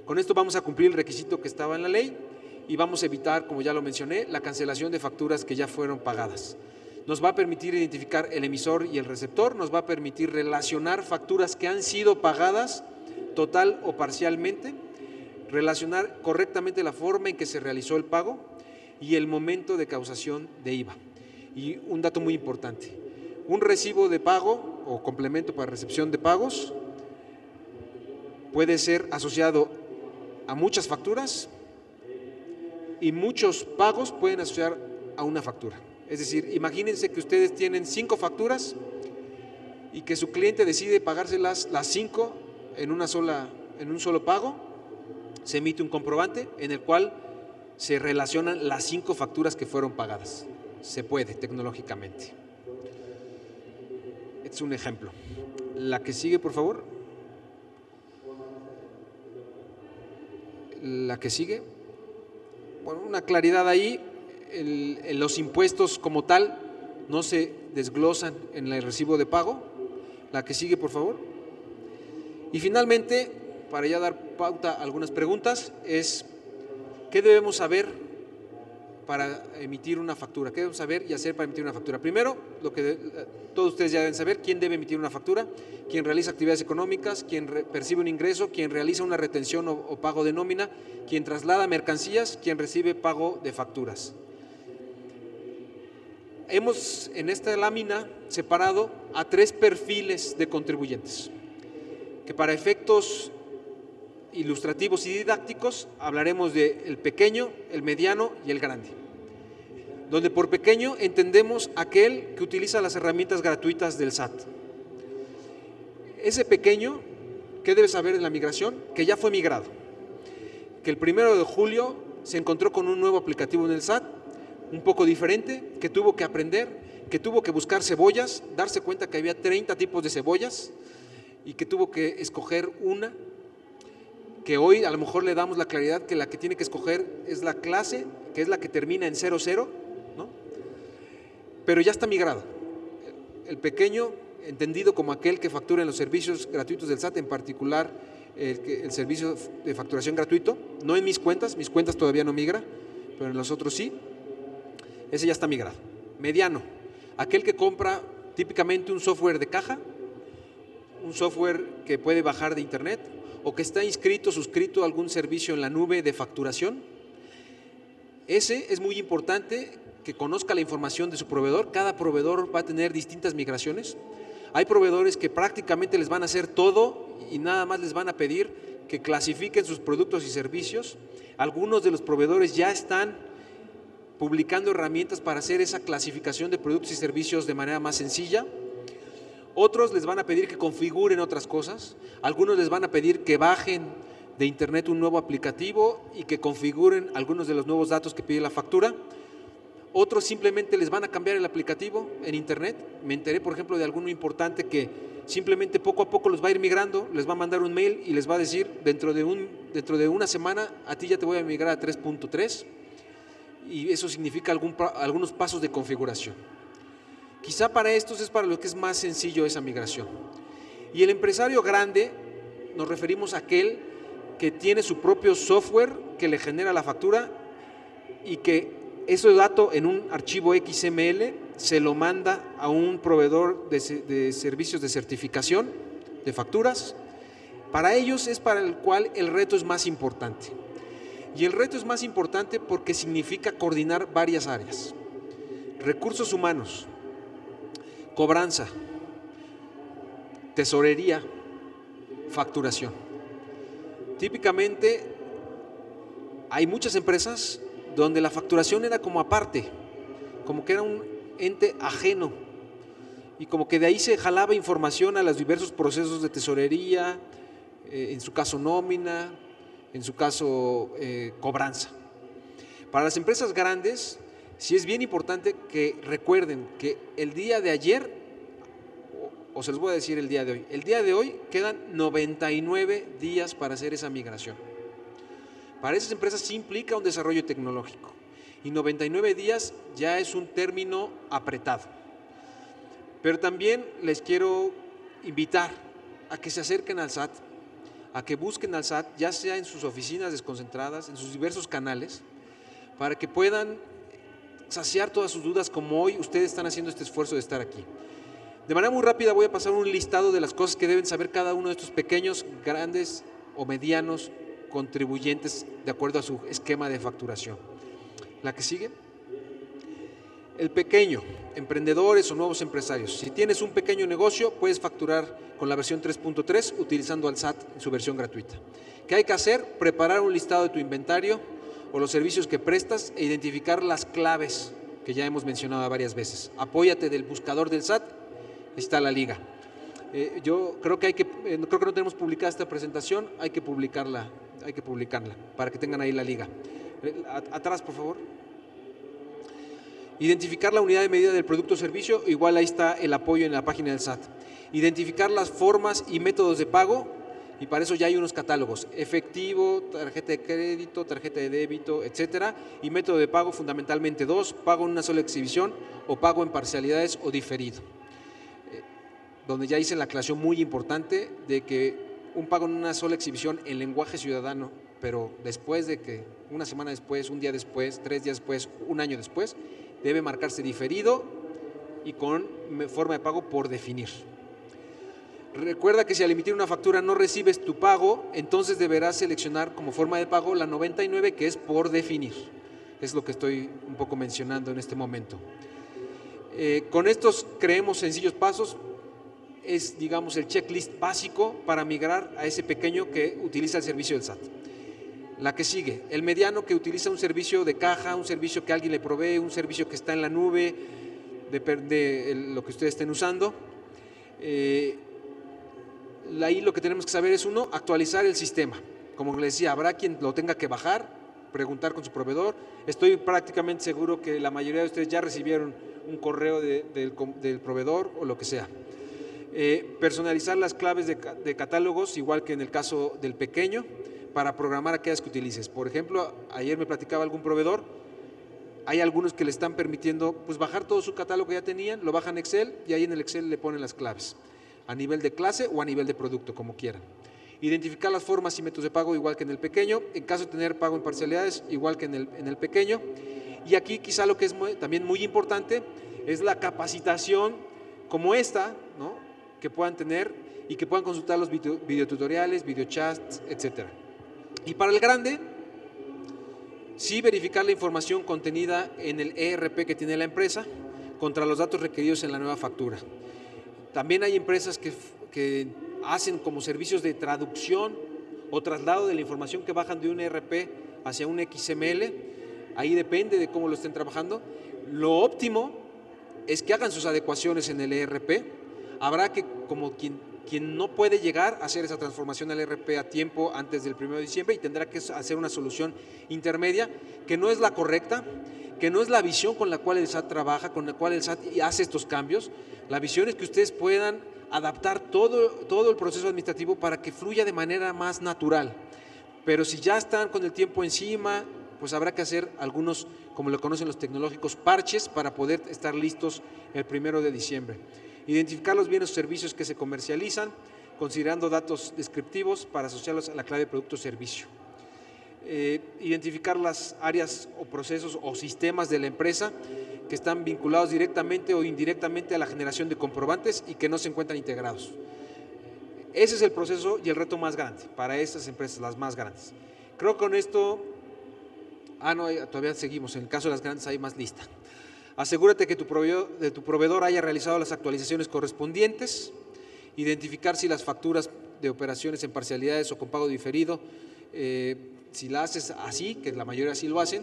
Con esto vamos a cumplir el requisito que estaba en la ley y vamos a evitar, como ya lo mencioné, la cancelación de facturas que ya fueron pagadas. Nos va a permitir identificar el emisor y el receptor, nos va a permitir relacionar facturas que han sido pagadas total o parcialmente, relacionar correctamente la forma en que se realizó el pago y el momento de causación de IVA. Y un dato muy importante, un recibo de pago o complemento para recepción de pagos puede ser asociado a muchas facturas y muchos pagos pueden asociar a una factura. Es decir, imagínense que ustedes tienen 5 facturas y que su cliente decide pagárselas las 5 en un solo pago. Se emite un comprobante en el cual se relacionan las 5 facturas que fueron pagadas. Se puede tecnológicamente. Este es un ejemplo. La que sigue, por favor. La que sigue. Bueno, una claridad ahí. Los impuestos como tal no se desglosan en el recibo de pago. La que sigue, por favor. Y finalmente, para ya dar pauta a algunas preguntas, es ¿qué debemos saber para emitir una factura? ¿Qué debemos saber y hacer para emitir una factura? Primero, lo que todos ustedes ya deben saber, quién debe emitir una factura, quién realiza actividades económicas, quién percibe un ingreso, quién realiza una retención o pago de nómina, quién traslada mercancías, quién recibe pago de facturas. Hemos en esta lámina separado a 3 perfiles de contribuyentes, que para efectos ilustrativos y didácticos hablaremos del pequeño, el mediano y el grande. Donde por pequeño entendemos aquel que utiliza las herramientas gratuitas del SAT. Ese pequeño, ¿qué debe saber en la migración? Que ya fue migrado, que el 1 de julio se encontró con un nuevo aplicativo en el SAT, un poco diferente, que tuvo que aprender, que tuvo que buscar cebollas, darse cuenta que había 30 tipos de cebollas y que tuvo que escoger una, que hoy a lo mejor le damos la claridad que la que tiene que escoger es la clase, que es la que termina en 00, ¿no? Pero ya está migrado. El pequeño, entendido como aquel que factura en los servicios gratuitos del SAT, en particular el servicio de facturación gratuito, no en mis cuentas todavía no migra, pero en los otros sí, ese ya está migrado. Mediano, aquel que compra típicamente un software de caja, un software que puede bajar de internet o que está suscrito a algún servicio en la nube de facturación. Ese es muy importante que conozca la información de su proveedor. Cada proveedor va a tener distintas migraciones. Hay proveedores que prácticamente les van a hacer todo y nada más les van a pedir que clasifiquen sus productos y servicios. Algunos de los proveedores ya están publicando herramientas para hacer esa clasificación de productos y servicios de manera más sencilla. Otros les van a pedir que configuren otras cosas. Algunos les van a pedir que bajen de internet un nuevo aplicativo y que configuren algunos de los nuevos datos que pide la factura. Otros simplemente les van a cambiar el aplicativo en internet. Me enteré, por ejemplo, de alguno importante que simplemente poco a poco los va a ir migrando, les va a mandar un mail y les va a decir, dentro de una semana a ti ya te voy a migrar a 3.3, y eso significa algunos pasos de configuración. Quizá para estos es para lo que es más sencillo esa migración. Y el empresario grande, nos referimos a aquel que tiene su propio software que le genera la factura y que ese dato en un archivo XML se lo manda a un proveedor de servicios de certificación de facturas. Para ellos es para el cual el reto es más importante. Y el reto es más importante porque significa coordinar varias áreas. Recursos humanos, cobranza, tesorería, facturación. Típicamente hay muchas empresas donde la facturación era como aparte, como que era un ente ajeno, y como que de ahí se jalaba información a los diversos procesos de tesorería, en su caso nómina, en su caso cobranza. Para las empresas grandes, sí es bien importante que recuerden que el día de ayer, o se los voy a decir el día de hoy quedan 99 días para hacer esa migración. Para esas empresas sí implica un desarrollo tecnológico, y 99 días ya es un término apretado. Pero también les quiero invitar a que se acerquen al SAT, a que busquen al SAT, ya sea en sus oficinas desconcentradas, en sus diversos canales, para que puedan saciar todas sus dudas, como hoy ustedes están haciendo este esfuerzo de estar aquí. De manera muy rápida voy a pasar un listado de las cosas que deben saber cada uno de estos pequeños, grandes o medianos contribuyentes de acuerdo a su esquema de facturación. La que sigue. El pequeño, emprendedores o nuevos empresarios. Si tienes un pequeño negocio, puedes facturar con la versión 3.3 utilizando al SAT en su versión gratuita. ¿Qué hay que hacer? Preparar un listado de tu inventario o los servicios que prestas e identificar las claves que ya hemos mencionado varias veces. Apóyate del buscador del SAT, está la liga. Yo creo que creo que no tenemos publicada esta presentación, hay que publicarla para que tengan ahí la liga. Atrás, por favor. Identificar la unidad de medida del producto o servicio, igual ahí está el apoyo en la página del SAT. Identificar las formas y métodos de pago, y para eso ya hay unos catálogos: efectivo, tarjeta de crédito, tarjeta de débito, etcétera, y método de pago fundamentalmente dos: pago en una sola exhibición o pago en parcialidades o diferido. Donde ya hice la aclaración muy importante de que un pago en una sola exhibición en lenguaje ciudadano, pero después de que una semana después, un día después, 3 días después, un año después, debe marcarse diferido y con forma de pago por definir. Recuerda que si al emitir una factura no recibes tu pago, entonces deberás seleccionar como forma de pago la 99, que es por definir. Es lo que estoy un poco mencionando en este momento. Con estos creemos sencillos pasos. Es, digamos, el checklist básico para migrar a ese pequeño que utiliza el servicio del SAT. La que sigue, el mediano que utiliza un servicio de caja, un servicio que alguien le provee, un servicio que está en la nube, depende de lo que ustedes estén usando. Ahí lo que tenemos que saber es, uno, actualizar el sistema. Como les decía, habrá quien lo tenga que bajar, preguntar con su proveedor. Estoy prácticamente seguro que la mayoría de ustedes ya recibieron un correo del proveedor o lo que sea. Personalizar las claves de catálogos, igual que en el caso del pequeño, para programar aquellas que utilices. Por ejemplo, ayer me platicaba algún proveedor, hay algunos que le están permitiendo pues bajar todo su catálogo que ya tenían, lo bajan en Excel y ahí en el Excel le ponen las claves, a nivel de clase o a nivel de producto, como quieran. Identificar las formas y métodos de pago, igual que en el pequeño. En caso de tener pago en parcialidades, igual que en el pequeño. Y aquí quizá lo que es también muy importante es la capacitación como esta, ¿no?, que puedan tener y que puedan consultar los videotutoriales, videochats, etcétera. Y para el grande, sí verificar la información contenida en el ERP que tiene la empresa contra los datos requeridos en la nueva factura. También hay empresas que hacen como servicios de traducción o traslado de la información que bajan de un ERP hacia un XML. ahí depende de cómo lo estén trabajando. Lo óptimo es que hagan sus adecuaciones en el ERP. Habrá que, como quien no puede llegar a hacer esa transformación al ERP a tiempo antes del 1 de diciembre y tendrá que hacer una solución intermedia que no es la correcta, que no es la visión con la cual el SAT trabaja, con la cual el SAT hace estos cambios. La visión es que ustedes puedan adaptar todo el proceso administrativo para que fluya de manera más natural. Pero si ya están con el tiempo encima, pues habrá que hacer algunos, como lo conocen los tecnológicos, parches para poder estar listos el 1 de diciembre. Identificar los bienes o servicios que se comercializan, considerando datos descriptivos para asociarlos a la clave producto o servicio. Identificar las áreas o procesos o sistemas de la empresa que están vinculados directamente o indirectamente a la generación de comprobantes y que no se encuentran integrados. Ese es el proceso y el reto más grande para estas empresas, las más grandes. Creo que con esto, no, todavía seguimos, en el caso de las grandes hay más lista. Asegúrate que tu proveedor haya realizado las actualizaciones correspondientes, identificar si las facturas de operaciones en parcialidades o con pago diferido, si la haces así, que la mayoría así lo hacen,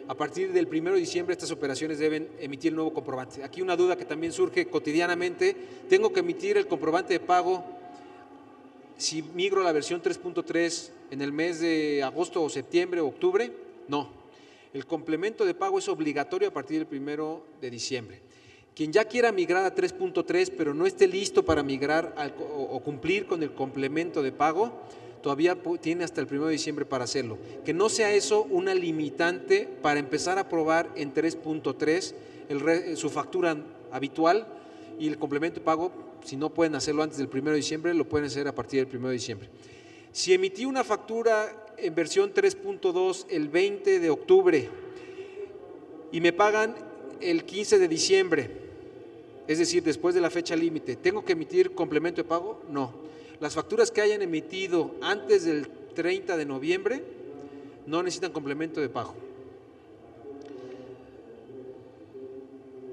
a partir del 1 de diciembre estas operaciones deben emitir el nuevo comprobante. Aquí una duda que también surge cotidianamente, ¿tengo que emitir el comprobante de pago si migro a la versión 3.3 en el mes de agosto o septiembre o octubre? No, el complemento de pago es obligatorio a partir del 1 de diciembre. Quien ya quiera migrar a 3.3 pero no esté listo para migrar o cumplir con el complemento de pago, todavía tiene hasta el 1 de diciembre para hacerlo. Que no sea eso una limitante para empezar a probar en 3.3 su factura habitual y el complemento de pago, si no pueden hacerlo antes del 1 de diciembre, lo pueden hacer a partir del 1 de diciembre. Si emití una factura en versión 3.2 el 20 de octubre y me pagan el 15 de diciembre, es decir, después de la fecha límite, ¿tengo que emitir complemento de pago? No. Las facturas que hayan emitido antes del 30 de noviembre no necesitan complemento de pago.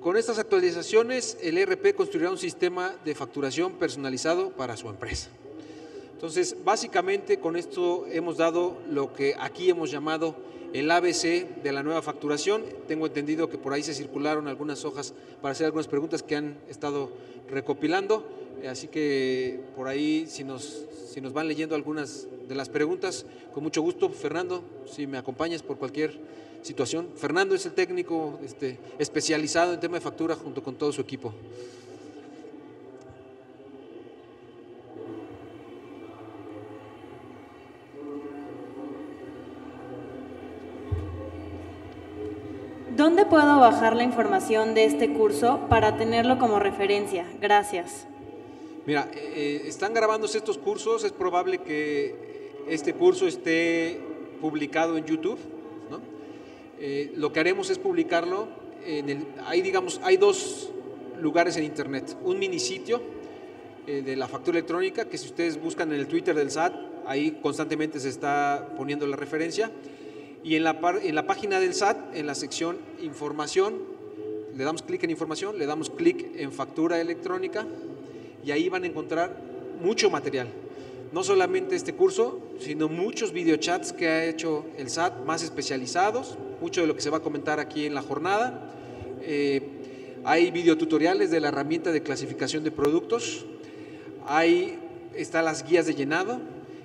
Con estas actualizaciones, el ERP construirá un sistema de facturación personalizado para su empresa. Entonces, básicamente con esto hemos dado lo que aquí hemos llamado el ABC de la nueva facturación. Tengo entendido que por ahí se circularon algunas hojas para hacer algunas preguntas que han estado recopilando, así que por ahí si nos van leyendo algunas de las preguntas, con mucho gusto. Fernando, si me acompañas por cualquier situación. Fernando es el técnico especializado en tema de factura junto con todo su equipo. ¿Dónde puedo bajar la información de este curso para tenerlo como referencia? Gracias. Mira, están grabándose estos cursos, es probable que este curso esté publicado en YouTube, ¿no? Lo que haremos es publicarlo hay dos lugares en internet, un minisitio de la factura electrónica, que si ustedes buscan en el Twitter del SAT, ahí constantemente se está poniendo la referencia, y en la página del SAT, en la sección información, le damos clic en información, le damos clic en factura electrónica y ahí van a encontrar mucho material. No solamente este curso, sino muchos videochats que ha hecho el SAT más especializados, mucho de lo que se va a comentar aquí en la jornada. Hay videotutoriales de la herramienta de clasificación de productos, están las guías de llenado,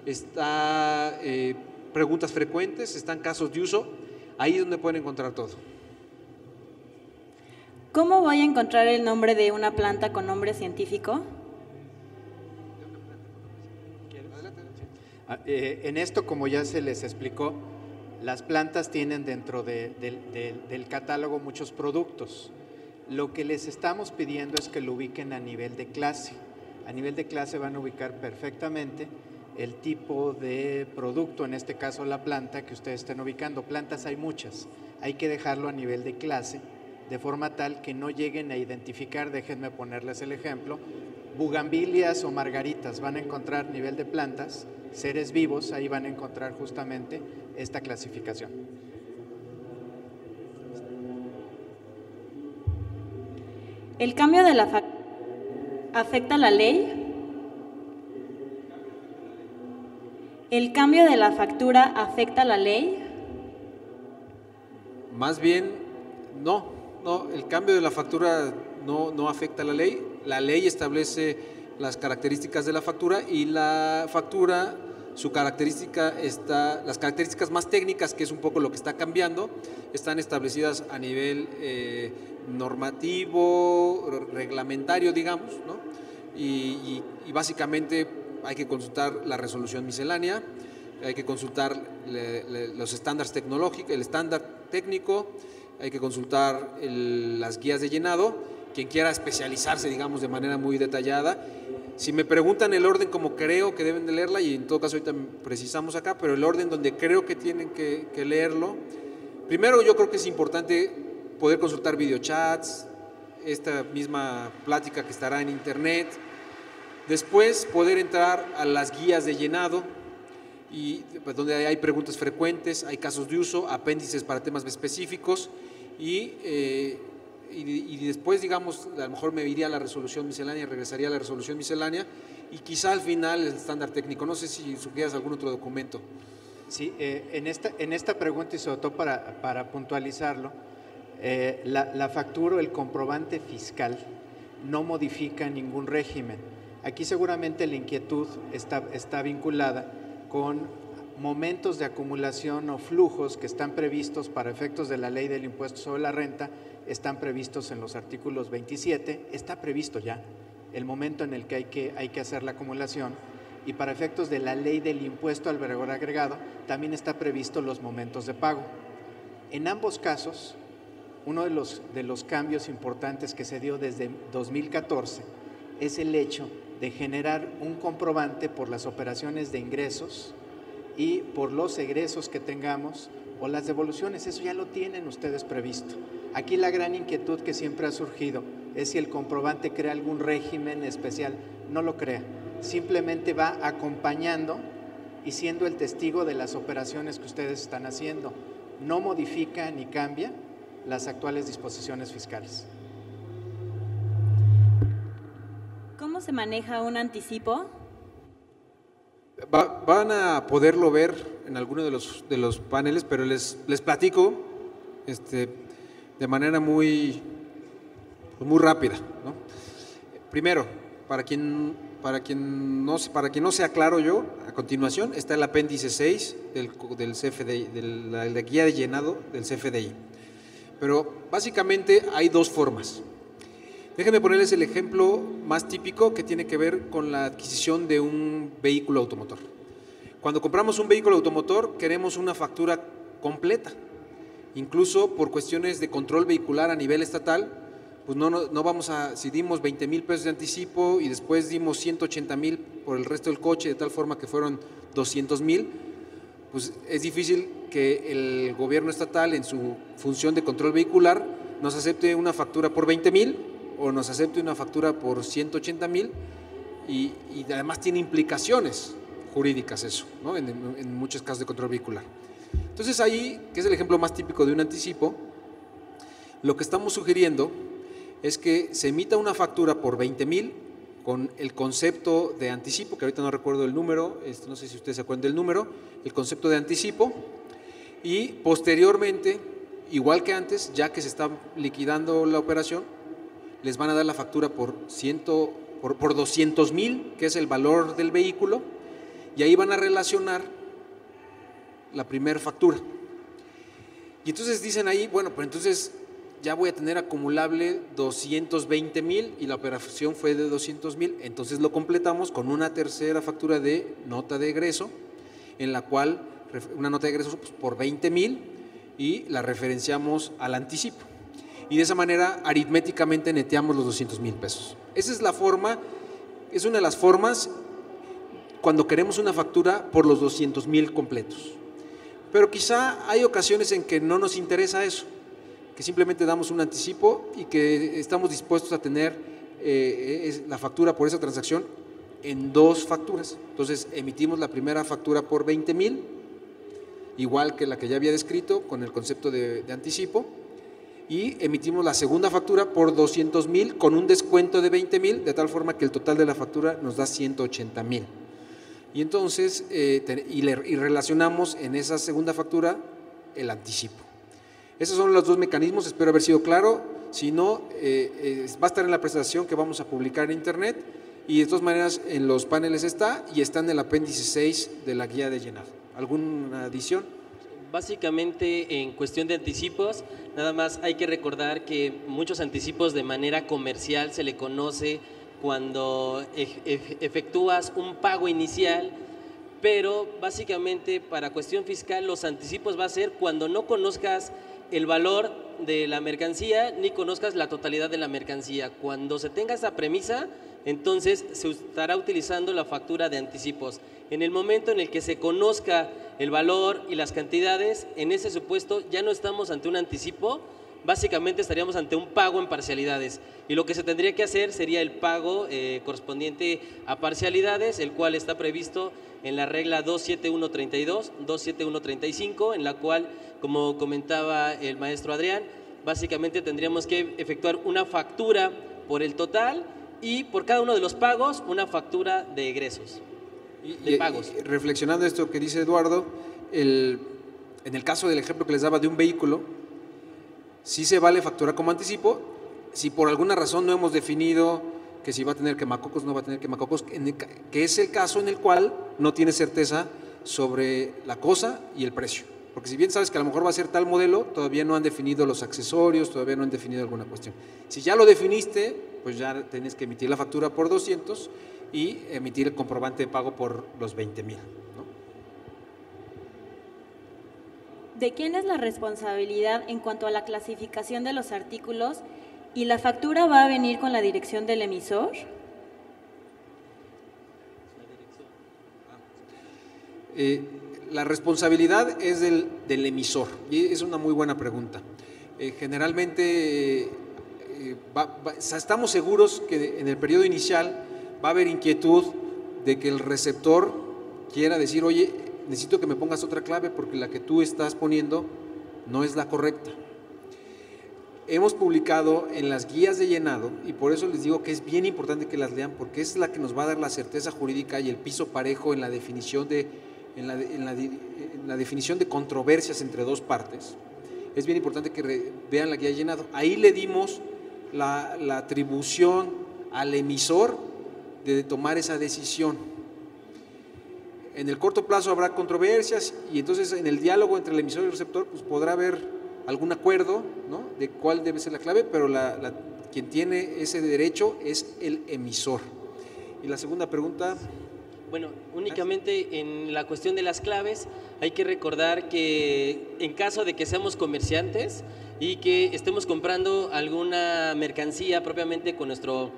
está preguntas frecuentes, están casos de uso, ahí es donde pueden encontrar todo. ¿Cómo voy a encontrar el nombre de una planta con nombre científico? En esto, como ya se les explicó, las plantas tienen dentro del catálogo muchos productos. Lo que les estamos pidiendo es que lo ubiquen a nivel de clase. A nivel de clase van a ubicar perfectamente el tipo de producto, en este caso la planta que ustedes estén ubicando. Plantas hay muchas, hay que dejarlo a nivel de clase, de forma tal que no lleguen a identificar, déjenme ponerles el ejemplo, bugambilias o margaritas, van a encontrar nivel de plantas, seres vivos, ahí van a encontrar justamente esta clasificación. ¿El cambio de la factura afecta la ley? ¿El cambio de la factura afecta la ley? Más bien, no, el cambio de la factura no afecta a la ley. La ley establece las características de la factura y la factura, las características más técnicas, que es un poco lo que está cambiando, están establecidas a nivel normativo, reglamentario, digamos, ¿no? Y básicamente hay que consultar la resolución miscelánea, hay que consultar los estándares tecnológicos, el estándar técnico, hay que consultar las guías de llenado, quien quiera especializarse, digamos, de manera muy detallada. Si me preguntan el orden como creo que deben de leerla, y en todo caso ahorita precisamos acá, pero el orden donde creo que tienen que leerlo, primero yo creo que es importante poder consultar videochats, esta misma plática que estará en internet, después poder entrar a las guías de llenado, y donde hay preguntas frecuentes, hay casos de uso, apéndices para temas específicos y después, digamos, a lo mejor me iría a la resolución miscelánea, regresaría a la resolución miscelánea y quizá al final el estándar técnico. No sé si sugieras algún otro documento. Sí, en esta pregunta, y sobre todo para puntualizarlo, la factura o el comprobante fiscal no modifica ningún régimen. Aquí seguramente la inquietud está vinculada con momentos de acumulación o flujos que están previstos para efectos de la ley del impuesto sobre la renta, están previstos en los artículos 27, está previsto ya el momento en el que hay que hacer la acumulación, y para efectos de la ley del impuesto al valor agregado también está previsto los momentos de pago. En ambos casos, uno de los cambios importantes que se dio desde 2014 es el hecho de generar un comprobante por las operaciones de ingresos y por los egresos que tengamos o las devoluciones. Eso ya lo tienen ustedes previsto. Aquí la gran inquietud que siempre ha surgido es si el comprobante crea algún régimen especial. No lo crea, simplemente va acompañando y siendo el testigo de las operaciones que ustedes están haciendo. No modifica ni cambia las actuales disposiciones fiscales. ¿Cómo se maneja un anticipo? Van a poderlo ver en alguno de los paneles, pero les platico de manera muy rápida, ¿no? Primero, para quien no sea claro yo, a continuación está el apéndice 6 del CFDI, de la guía de llenado del CFDI. Pero básicamente hay dos formas. Déjenme ponerles el ejemplo más típico, que tiene que ver con la adquisición de un vehículo automotor. Cuando compramos un vehículo automotor queremos una factura completa. Incluso por cuestiones de control vehicular a nivel estatal, pues no vamos a, si dimos 20,000 pesos de anticipo y después dimos 180,000 por el resto del coche, de tal forma que fueron 200,000, pues es difícil que el gobierno estatal, en su función de control vehicular, nos acepte una factura por 20,000 o nos acepte una factura por 180,000, y además tiene implicaciones jurídicas eso, ¿no? En muchos casos de control vehicular. Entonces ahí, que es el ejemplo más típico de un anticipo, lo que estamos sugiriendo es que se emita una factura por 20,000 con el concepto de anticipo, que ahorita no recuerdo el número, no sé si ustedes se acuerdan del número, el concepto de anticipo, y posteriormente, igual que antes, ya que se está liquidando la operación, les van a dar la factura por 200,000, que es el valor del vehículo, y ahí van a relacionar la primera factura. Y entonces dicen ahí, bueno, pues entonces ya voy a tener acumulable 220,000 y la operación fue de 200,000, entonces lo completamos con una tercera factura de nota de egreso, en la cual una nota de egreso pues, por 20,000, y la referenciamos al anticipo. Y de esa manera aritméticamente neteamos los 200,000 pesos. Esa es la forma, es una de las formas cuando queremos una factura por los 200,000 completos. Pero quizá hay ocasiones en que no nos interesa eso, que simplemente damos un anticipo y que estamos dispuestos a tener la factura por esa transacción en dos facturas. Entonces emitimos la primera factura por 20,000, igual que la que ya había descrito con el concepto de anticipo, y emitimos la segunda factura por 200,000 con un descuento de 20,000, de tal forma que el total de la factura nos da 180,000. Y entonces, y relacionamos en esa segunda factura el anticipo. Esos son los dos mecanismos, espero haber sido claro. Si no, va a estar en la presentación que vamos a publicar en internet y de todas maneras en los paneles está y está en el apéndice 6 de la guía de llenado. ¿Alguna adición? Básicamente en cuestión de anticipos, nada más hay que recordar que muchos anticipos de manera comercial se le conoce cuando efectúas un pago inicial, pero básicamente para cuestión fiscal los anticipos va a ser cuando no conozcas el valor de la mercancía ni conozcas la totalidad de la mercancía. Cuando se tenga esa premisa, entonces se estará utilizando la factura de anticipos. En el momento en el que se conozca el valor y las cantidades, en ese supuesto ya no estamos ante un anticipo, básicamente estaríamos ante un pago en parcialidades. Y lo que se tendría que hacer sería el pago correspondiente a parcialidades, el cual está previsto en la regla 27132, 27135, en la cual, como comentaba el maestro Adrián, básicamente tendríamos que efectuar una factura por el total y por cada uno de los pagos una factura de egresos, de pagos. Y reflexionando esto que dice Eduardo, en el caso del ejemplo que les daba de un vehículo, sí se vale facturar como anticipo, si por alguna razón no hemos definido que si va a tener quemacocos, no va a tener quemacocos, que es el caso en el cual no tienes certeza sobre la cosa y el precio. Porque si bien sabes que a lo mejor va a ser tal modelo, todavía no han definido los accesorios, todavía no han definido alguna cuestión. Si ya lo definiste, pues ya tienes que emitir la factura por 200 y emitir el comprobante de pago por los 20,000, ¿no? ¿De quién es la responsabilidad en cuanto a la clasificación de los artículos y la factura va a venir con la dirección del emisor? La responsabilidad es del emisor y es una muy buena pregunta. Generalmente estamos seguros que en el periodo inicial va a haber inquietud de que el receptor quiera decir, oye, necesito que me pongas otra clave porque la que tú estás poniendo no es la correcta. Hemos publicado en las guías de llenado y por eso les digo que es bien importante que las lean porque es la que nos va a dar la certeza jurídica y el piso parejo en la definición de controversias entre dos partes. Es bien importante que vean la guía de llenado. Ahí le dimos la atribución al emisor de tomar esa decisión. En el corto plazo habrá controversias y entonces en el diálogo entre el emisor y el receptor pues podrá haber algún acuerdo, ¿no?, de cuál debe ser la clave, pero quien tiene ese derecho es el emisor. Y la segunda pregunta. Bueno, únicamente en la cuestión de las claves hay que recordar que en caso de que seamos comerciantes y que estemos comprando alguna mercancía propiamente con nuestro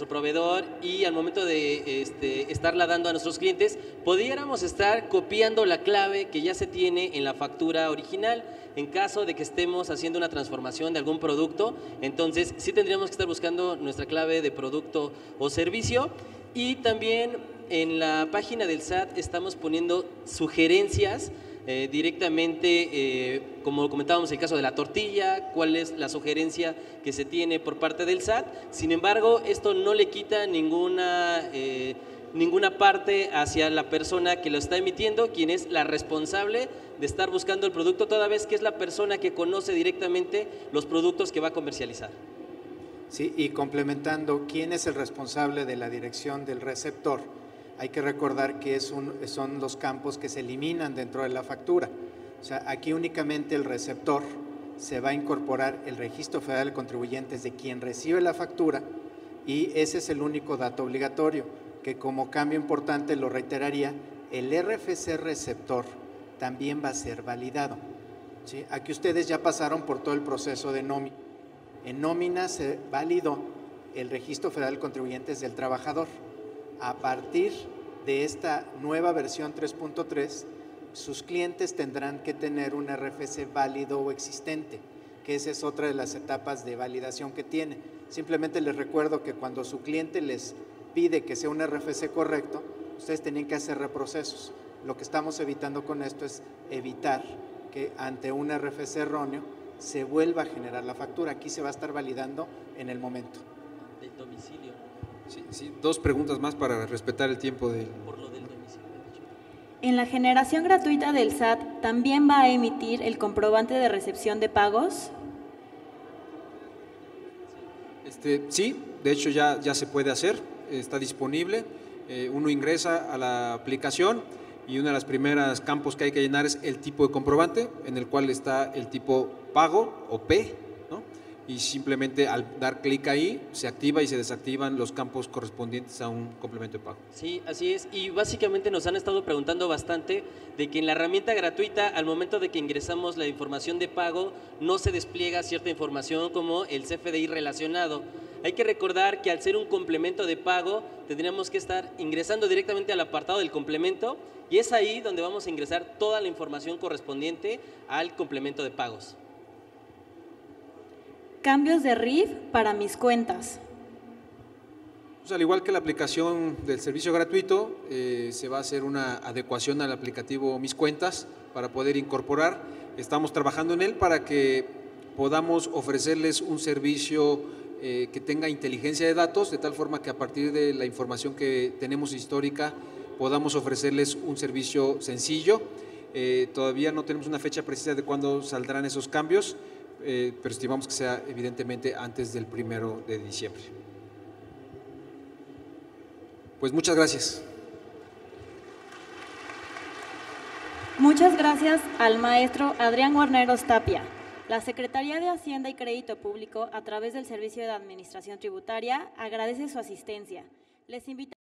proveedor y al momento de estarla dando a nuestros clientes, pudiéramos estar copiando la clave que ya se tiene en la factura original. En caso de que estemos haciendo una transformación de algún producto, entonces sí tendríamos que estar buscando nuestra clave de producto o servicio. Y también en la página del SAT estamos poniendo sugerencias directamente, como comentábamos en el caso de la tortilla, cuál es la sugerencia que se tiene por parte del SAT. Sin embargo, esto no le quita ninguna parte hacia la persona que lo está emitiendo, quien es la responsable de estar buscando el producto, toda vez que es la persona que conoce directamente los productos que va a comercializar. Sí, y complementando, ¿quién es el responsable de la dirección del receptor? Hay que recordar que son los campos que se eliminan dentro de la factura. O sea, aquí únicamente el receptor se va a incorporar el Registro Federal de Contribuyentes de quien recibe la factura y ese es el único dato obligatorio, que como cambio importante lo reiteraría, el RFC receptor también va a ser validado. ¿Sí? Aquí ustedes ya pasaron por todo el proceso de nómina. En nómina se validó el Registro Federal de Contribuyentes del trabajador. A partir de esta nueva versión 3.3, sus clientes tendrán que tener un RFC válido o existente, que esa es otra de las etapas de validación que tiene. Simplemente les recuerdo que cuando su cliente les pide que sea un RFC correcto, ustedes tienen que hacer reprocesos. Lo que estamos evitando con esto es evitar que ante un RFC erróneo se vuelva a generar la factura. Aquí se va a estar validando en el momento. Del domicilio. Sí, dos preguntas más para respetar el tiempo de… Por lo del domicilio. ¿En la generación gratuita del SAT también va a emitir el comprobante de recepción de pagos? Sí, de hecho ya se puede hacer, está disponible. Uno ingresa a la aplicación y uno de los primeros campos que hay que llenar es el tipo de comprobante, en el cual está el tipo pago o P, ¿no? Y simplemente al dar clic ahí se activa y se desactivan los campos correspondientes a un complemento de pago. Sí, así es. Y básicamente nos han estado preguntando bastante de que en la herramienta gratuita, al momento de que ingresamos la información de pago, no se despliega cierta información como el CFDI relacionado. Hay que recordar que al ser un complemento de pago, tendríamos que estar ingresando directamente al apartado del complemento y es ahí donde vamos a ingresar toda la información correspondiente al complemento de pagos. Cambios de RIF para mis cuentas. Pues al igual que la aplicación del servicio gratuito, se va a hacer una adecuación al aplicativo Mis Cuentas para poder incorporar. Estamos trabajando en él para que podamos ofrecerles un servicio que tenga inteligencia de datos, de tal forma que a partir de la información que tenemos histórica podamos ofrecerles un servicio sencillo. Todavía no tenemos una fecha precisa de cuándo saldrán esos cambios, pero estimamos que sea evidentemente antes del 1 de diciembre. Pues muchas gracias. Muchas gracias al maestro Adrián Guarneros Tapia. La Secretaría de Hacienda y Crédito Público, a través del Servicio de Administración Tributaria, agradece su asistencia. Les invito